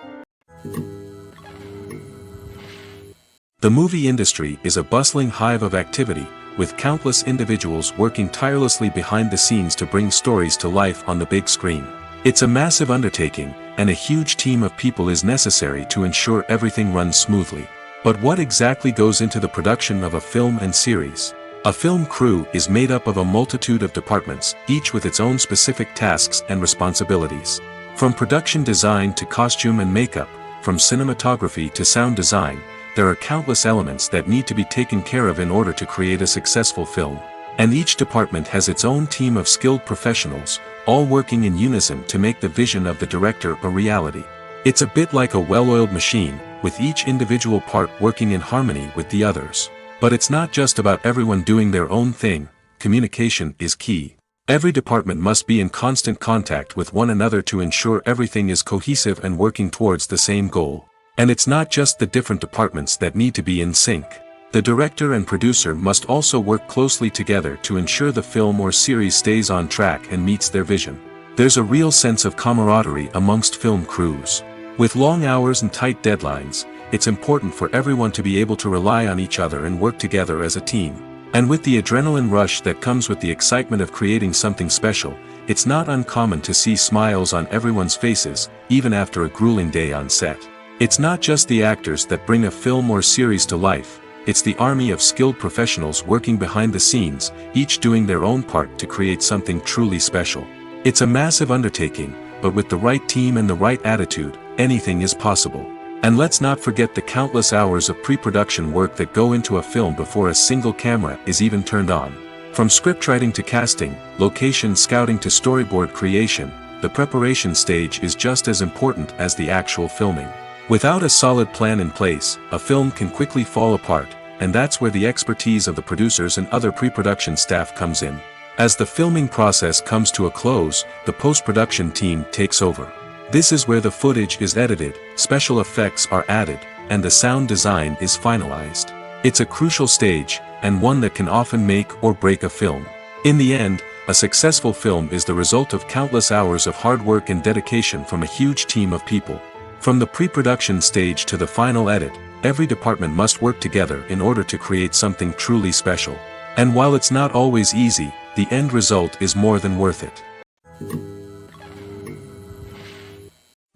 The movie industry is a bustling hive of activity, with countless individuals working tirelessly behind the scenes to bring stories to life on the big screen. It's a massive undertaking, and a huge team of people is necessary to ensure everything runs smoothly. But what exactly goes into the production of a film and series? A film crew is made up of a multitude of departments, each with its own specific tasks and responsibilities. From production design to costume and makeup, from cinematography to sound design, there are countless elements that need to be taken care of in order to create a successful film. And each department has its own team of skilled professionals, all working in unison to make the vision of the director a reality. It's a bit like a well-oiled machine, with each individual part working in harmony with the others. But it's not just about everyone doing their own thing. Communication is key. Every department must be in constant contact with one another to ensure everything is cohesive and working towards the same goal. And it's not just the different departments that need to be in sync. The director and producer must also work closely together to ensure the film or series stays on track and meets their vision. There's a real sense of camaraderie amongst film crews. With long hours and tight deadlines, it's important for everyone to be able to rely on each other and work together as a team. And with the adrenaline rush that comes with the excitement of creating something special, it's not uncommon to see smiles on everyone's faces, even after a grueling day on set. It's not just the actors that bring a film or series to life, it's the army of skilled professionals working behind the scenes, each doing their own part to create something truly special. It's a massive undertaking, but with the right team and the right attitude, anything is possible. And let's not forget the countless hours of pre-production work that go into a film before a single camera is even turned on. From scriptwriting to casting, location scouting to storyboard creation, the preparation stage is just as important as the actual filming. Without a solid plan in place, a film can quickly fall apart, and that's where the expertise of the producers and other pre-production staff comes in. As the filming process comes to a close, the post-production team takes over. This is where the footage is edited, special effects are added, and the sound design is finalized. It's a crucial stage, and one that can often make or break a film. In the end, a successful film is the result of countless hours of hard work and dedication from a huge team of people. From the pre-production stage to the final edit, every department must work together in order to create something truly special. And while it's not always easy, the end result is more than worth it.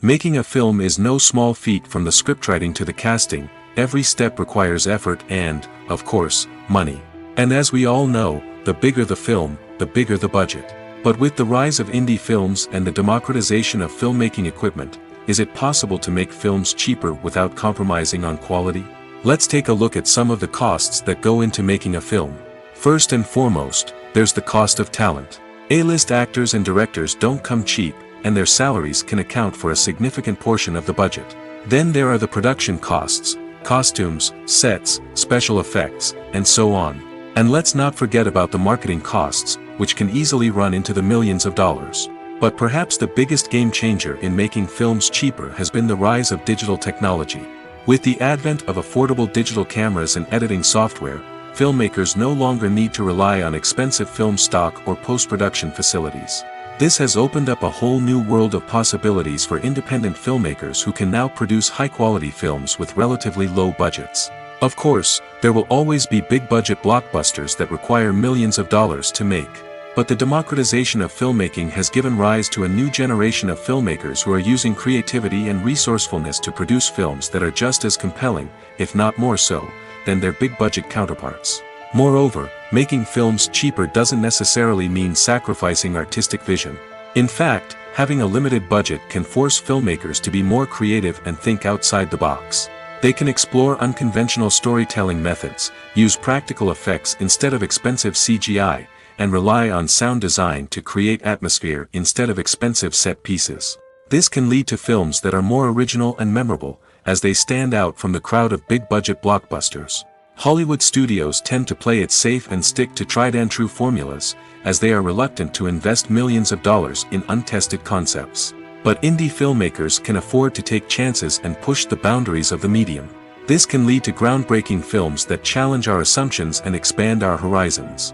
Making a film is no small feat. From the scriptwriting to the casting, every step requires effort and, of course, money. And as we all know, the bigger the film, the bigger the budget. But with the rise of indie films and the democratization of filmmaking equipment, is it possible to make films cheaper without compromising on quality? Let's take a look at some of the costs that go into making a film. First and foremost, there's the cost of talent. A-list actors and directors don't come cheap, and their salaries can account for a significant portion of the budget. Then there are the production costs, costumes, sets, special effects, and so on. And let's not forget about the marketing costs, which can easily run into the millions of dollars. But perhaps the biggest game changer in making films cheaper has been the rise of digital technology. With the advent of affordable digital cameras and editing software, filmmakers no longer need to rely on expensive film stock or post-production facilities. This has opened up a whole new world of possibilities for independent filmmakers who can now produce high-quality films with relatively low budgets. Of course, there will always be big-budget blockbusters that require millions of dollars to make. But the democratization of filmmaking has given rise to a new generation of filmmakers who are using creativity and resourcefulness to produce films that are just as compelling, if not more so, than their big-budget counterparts. Moreover, making films cheaper doesn't necessarily mean sacrificing artistic vision. In fact, having a limited budget can force filmmakers to be more creative and think outside the box. They can explore unconventional storytelling methods, use practical effects instead of expensive CGI, and rely on sound design to create atmosphere instead of expensive set pieces. This can lead to films that are more original and memorable, as they stand out from the crowd of big-budget blockbusters. Hollywood studios tend to play it safe and stick to tried-and-true formulas, as they are reluctant to invest millions of dollars in untested concepts. But indie filmmakers can afford to take chances and push the boundaries of the medium. This can lead to groundbreaking films that challenge our assumptions and expand our horizons.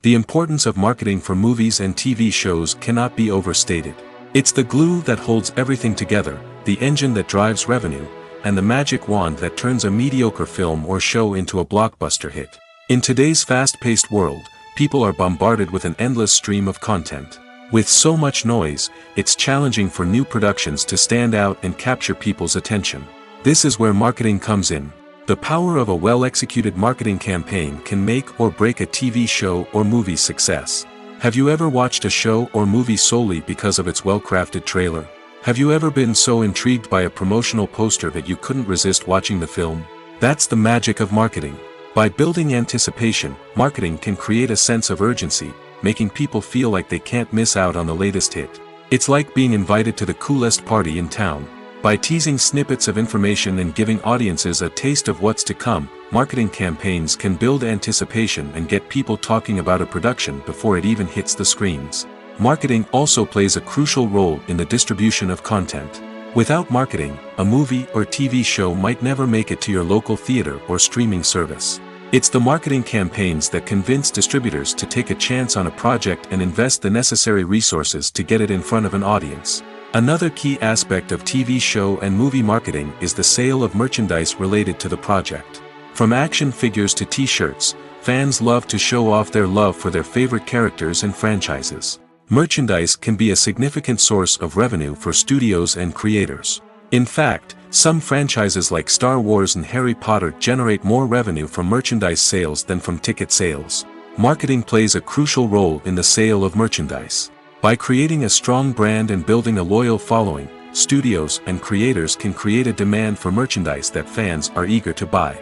The importance of marketing for movies and TV shows cannot be overstated. It's the glue that holds everything together, the engine that drives revenue, and the magic wand that turns a mediocre film or show into a blockbuster hit. In today's fast-paced world, people are bombarded with an endless stream of content. With so much noise, it's challenging for new productions to stand out and capture people's attention. This is where marketing comes in. The power of a well-executed marketing campaign can make or break a TV show or movie's success. Have you ever watched a show or movie solely because of its well-crafted trailer? Have you ever been so intrigued by a promotional poster that you couldn't resist watching the film? That's the magic of marketing. By building anticipation, marketing can create a sense of urgency, making people feel like they can't miss out on the latest hit. It's like being invited to the coolest party in town. By teasing snippets of information and giving audiences a taste of what's to come, marketing campaigns can build anticipation and get people talking about a production before it even hits the screens. Marketing also plays a crucial role in the distribution of content. Without marketing, a movie or TV show might never make it to your local theater or streaming service. It's the marketing campaigns that convince distributors to take a chance on a project and invest the necessary resources to get it in front of an audience. Another key aspect of TV show and movie marketing is the sale of merchandise related to the project. From action figures to t-shirts, fans love to show off their love for their favorite characters and franchises. Merchandise can be a significant source of revenue for studios and creators. In fact, some franchises like Star Wars and Harry Potter generate more revenue from merchandise sales than from ticket sales. Marketing plays a crucial role in the sale of merchandise. By creating a strong brand and building a loyal following, studios and creators can create a demand for merchandise that fans are eager to buy.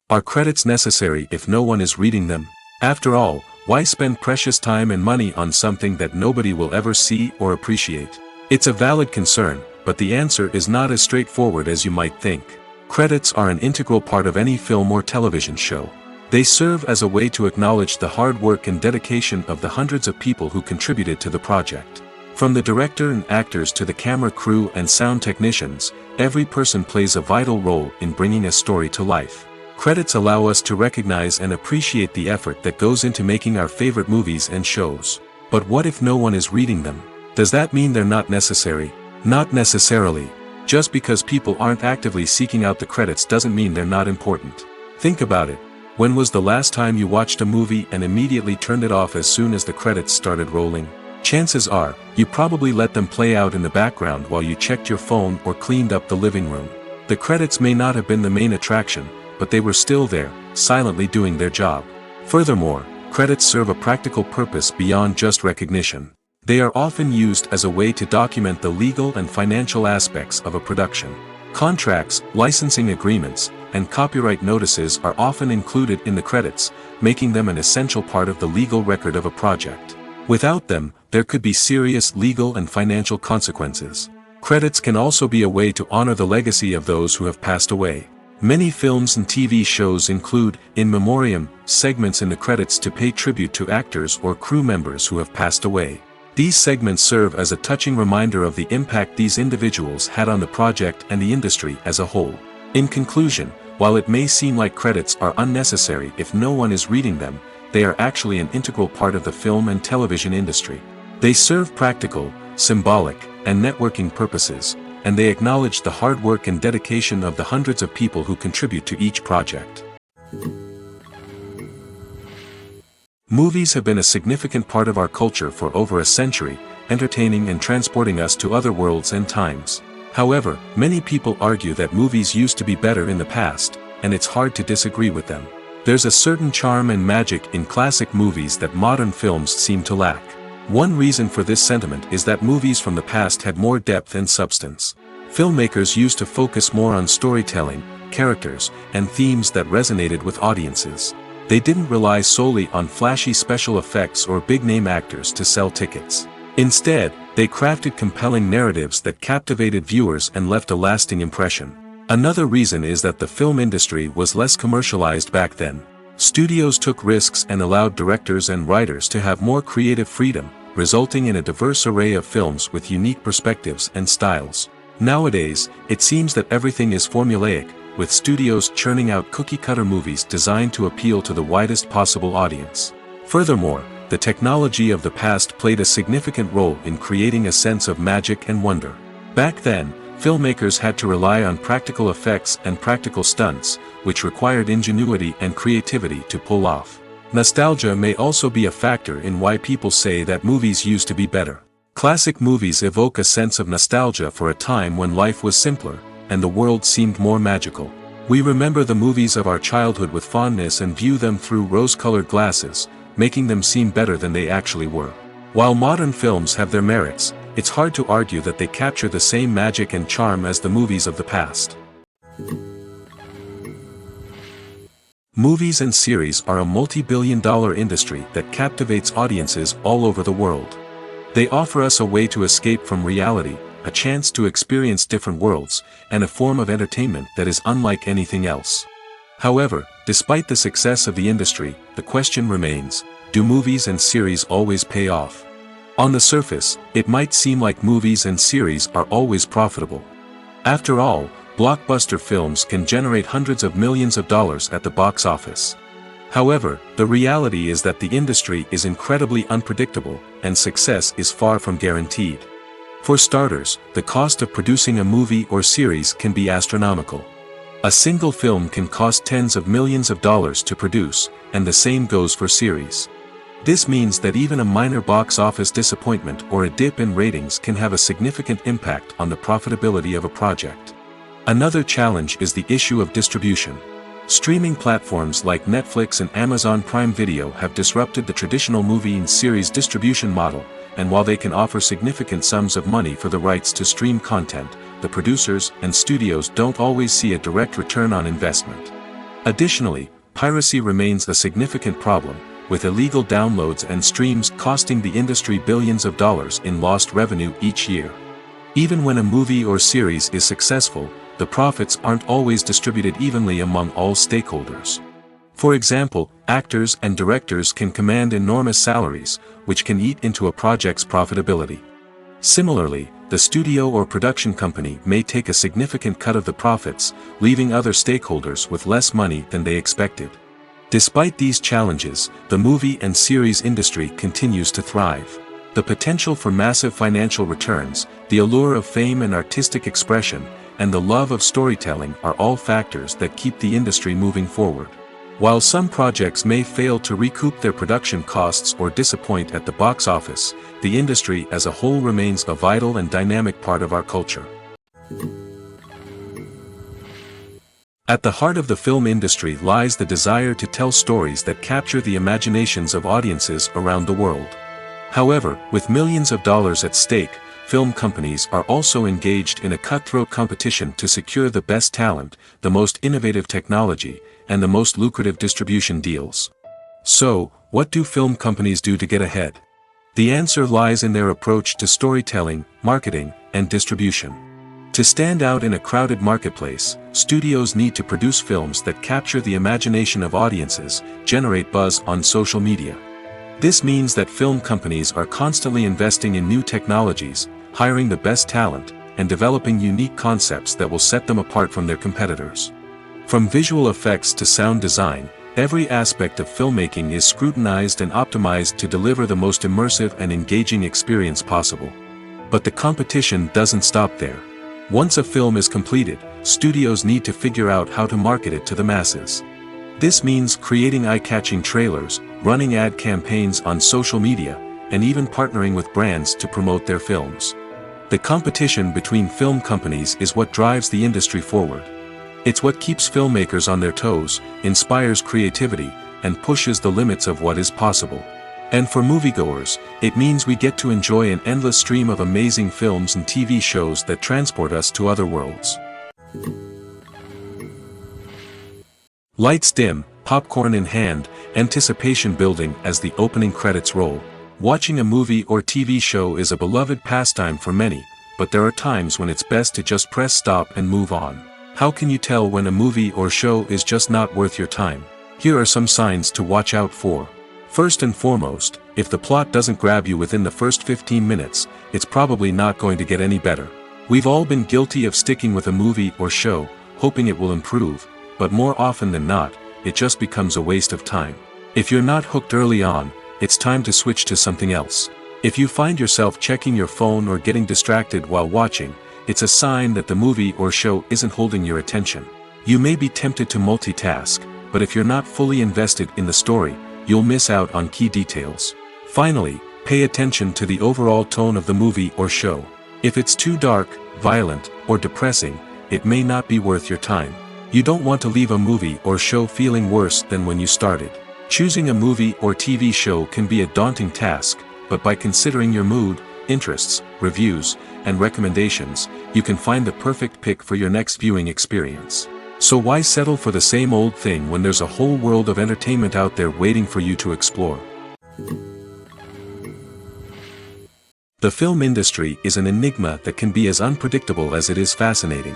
Are credits necessary if no one is reading them? After all, why spend precious time and money on something that nobody will ever see or appreciate? It's a valid concern, but the answer is not as straightforward as you might think. Credits are an integral part of any film or television show. They serve as a way to acknowledge the hard work and dedication of the hundreds of people who contributed to the project. From the director and actors to the camera crew and sound technicians, every person plays a vital role in bringing a story to life. Credits allow us to recognize and appreciate the effort that goes into making our favorite movies and shows. But what if no one is reading them? Does that mean they're not necessary? Not necessarily. Just because people aren't actively seeking out the credits doesn't mean they're not important. Think about it. When was the last time you watched a movie and immediately turned it off as soon as the credits started rolling? Chances are, you probably let them play out in the background while you checked your phone or cleaned up the living room. The credits may not have been the main attraction, but they were still there, silently doing their job. Furthermore, credits serve a practical purpose beyond just recognition. They are often used as a way to document the legal and financial aspects of a production. Contracts, licensing agreements, and copyright notices are often included in the credits, making them an essential part of the legal record of a project. Without them, there could be serious legal and financial consequences. Credits can also be a way to honor the legacy of those who have passed away. Many films and TV shows include, in memoriam, segments in the credits to pay tribute to actors or crew members who have passed away. These segments serve as a touching reminder of the impact these individuals had on the project and the industry as a whole. In conclusion, while it may seem like credits are unnecessary if no one is reading them, they are actually an integral part of the film and television industry. They serve practical, symbolic, and networking purposes, and they acknowledge the hard work and dedication of the hundreds of people who contribute to each project. Movies have been a significant part of our culture for over a century, entertaining and transporting us to other worlds and times. However, many people argue that movies used to be better in the past, and it's hard to disagree with them. There's a certain charm and magic in classic movies that modern films seem to lack. One reason for this sentiment is that movies from the past had more depth and substance. Filmmakers used to focus more on storytelling, characters, and themes that resonated with audiences. They didn't rely solely on flashy special effects or big-name actors to sell tickets. Instead, they crafted compelling narratives that captivated viewers and left a lasting impression. Another reason is that the film industry was less commercialized back then. Studios took risks and allowed directors and writers to have more creative freedom, resulting in a diverse array of films with unique perspectives and styles. Nowadays, it seems that everything is formulaic, with studios churning out cookie-cutter movies designed to appeal to the widest possible audience. Furthermore, the technology of the past played a significant role in creating a sense of magic and wonder. Back then, filmmakers had to rely on practical effects and practical stunts, which required ingenuity and creativity to pull off. Nostalgia may also be a factor in why people say that movies used to be better. Classic movies evoke a sense of nostalgia for a time when life was simpler, and the world seemed more magical. We remember the movies of our childhood with fondness and view them through rose-colored glasses, making them seem better than they actually were. While modern films have their merits, it's hard to argue that they capture the same magic and charm as the movies of the past. Movies and series are a multi-billion-dollar industry that captivates audiences all over the world. They offer us a way to escape from reality, a chance to experience different worlds, and a form of entertainment that is unlike anything else. However, despite the success of the industry, the question remains, do movies and series always pay off? On the surface, it might seem like movies and series are always profitable. After all, blockbuster films can generate hundreds of millions of dollars at the box office. However, the reality is that the industry is incredibly unpredictable, and success is far from guaranteed. For starters, the cost of producing a movie or series can be astronomical. A single film can cost tens of millions of dollars to produce, and the same goes for series. This means that even a minor box office disappointment or a dip in ratings can have a significant impact on the profitability of a project. Another challenge is the issue of distribution. Streaming platforms like Netflix and Amazon Prime Video have disrupted the traditional movie and series distribution model, and while they can offer significant sums of money for the rights to stream content, the producers and studios don't always see a direct return on investment. Additionally, piracy remains a significant problem, with illegal downloads and streams costing the industry billions of dollars in lost revenue each year. Even when a movie or series is successful, the profits aren't always distributed evenly among all stakeholders. For example, actors and directors can command enormous salaries, which can eat into a project's profitability. Similarly, the studio or production company may take a significant cut of the profits, leaving other stakeholders with less money than they expected. Despite these challenges, the movie and series industry continues to thrive. The potential for massive financial returns, the allure of fame and artistic expression, and the love of storytelling are all factors that keep the industry moving forward. While some projects may fail to recoup their production costs or disappoint at the box office, the industry as a whole remains a vital and dynamic part of our culture. At the heart of the film industry lies the desire to tell stories that capture the imaginations of audiences around the world. However, with millions of dollars at stake, film companies are also engaged in a cutthroat competition to secure the best talent, the most innovative technology, and the most lucrative distribution deals. So, what do film companies do to get ahead? The answer lies in their approach to storytelling, marketing, and distribution. To stand out in a crowded marketplace, studios need to produce films that capture the imagination of audiences, generate buzz on social media. This means that film companies are constantly investing in new technologies, hiring the best talent, and developing unique concepts that will set them apart from their competitors. From visual effects to sound design, every aspect of filmmaking is scrutinized and optimized to deliver the most immersive and engaging experience possible. But the competition doesn't stop there. Once a film is completed, studios need to figure out how to market it to the masses. This means creating eye-catching trailers, running ad campaigns on social media, and even partnering with brands to promote their films. The competition between film companies is what drives the industry forward. It's what keeps filmmakers on their toes, inspires creativity, and pushes the limits of what is possible. And for moviegoers, it means we get to enjoy an endless stream of amazing films and TV shows that transport us to other worlds. Lights dim, popcorn in hand, anticipation building as the opening credits roll. Watching a movie or TV show is a beloved pastime for many, but there are times when it's best to just press stop and move on. How can you tell when a movie or show is just not worth your time? Here are some signs to watch out for. First and foremost, if the plot doesn't grab you within the first 15 minutes, it's probably not going to get any better. We've all been guilty of sticking with a movie or show, hoping it will improve, but more often than not, it just becomes a waste of time. If you're not hooked early on, it's time to switch to something else. If you find yourself checking your phone or getting distracted while watching, it's a sign that the movie or show isn't holding your attention. You may be tempted to multitask, but if you're not fully invested in the story, you'll miss out on key details. Finally, pay attention to the overall tone of the movie or show. If it's too dark, violent, or depressing, it may not be worth your time. You don't want to leave a movie or show feeling worse than when you started. Choosing a movie or TV show can be a daunting task, but by considering your mood, interests, reviews, and recommendations, you can find the perfect pick for your next viewing experience. So why settle for the same old thing when there's a whole world of entertainment out there waiting for you to explore? The film industry is an enigma that can be as unpredictable as it is fascinating.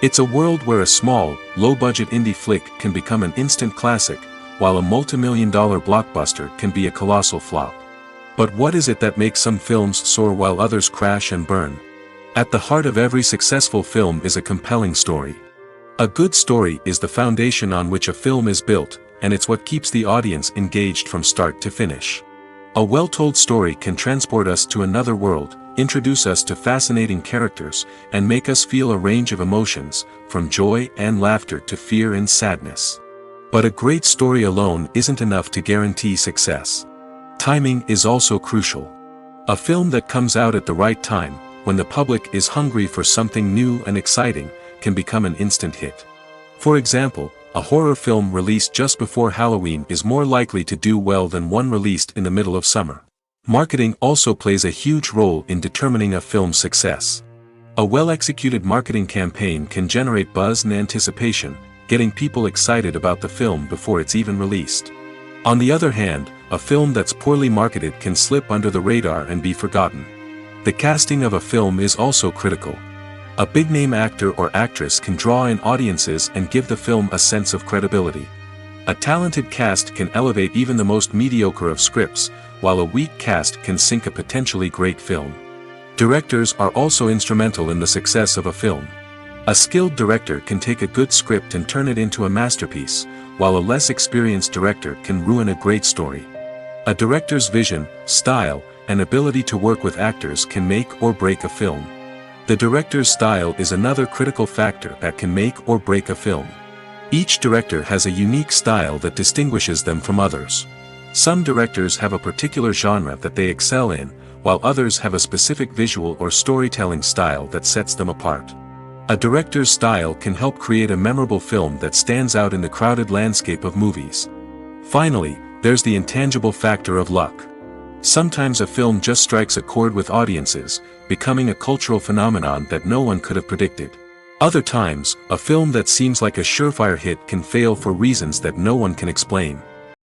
It's a world where a small, low-budget indie flick can become an instant classic, while a multi-million-dollar blockbuster can be a colossal flop. But what is it that makes some films soar while others crash and burn? At the heart of every successful film is a compelling story. A good story is the foundation on which a film is built, and it's what keeps the audience engaged from start to finish. A well-told story can transport us to another world, introduce us to fascinating characters, and make us feel a range of emotions, from joy and laughter to fear and sadness. But a great story alone isn't enough to guarantee success. Timing is also crucial. A film that comes out at the right time, when the public is hungry for something new and exciting, can become an instant hit. For example, a horror film released just before Halloween is more likely to do well than one released in the middle of summer. Marketing also plays a huge role in determining a film's success. A well-executed marketing campaign can generate buzz and anticipation, getting people excited about the film before it's even released. On the other hand, a film that's poorly marketed can slip under the radar and be forgotten. The casting of a film is also critical. A big-name actor or actress can draw in audiences and give the film a sense of credibility. A talented cast can elevate even the most mediocre of scripts, while a weak cast can sink a potentially great film. Directors are also instrumental in the success of a film. A skilled director can take a good script and turn it into a masterpiece, while a less experienced director can ruin a great story. A director's vision, style, and ability to work with actors can make or break a film. The director's style is another critical factor that can make or break a film. Each director has a unique style that distinguishes them from others. Some directors have a particular genre that they excel in, while others have a specific visual or storytelling style that sets them apart. A director's style can help create a memorable film that stands out in the crowded landscape of movies. Finally, there's the intangible factor of luck. Sometimes a film just strikes a chord with audiences, becoming a cultural phenomenon that no one could have predicted. Other times, a film that seems like a surefire hit can fail for reasons that no one can explain.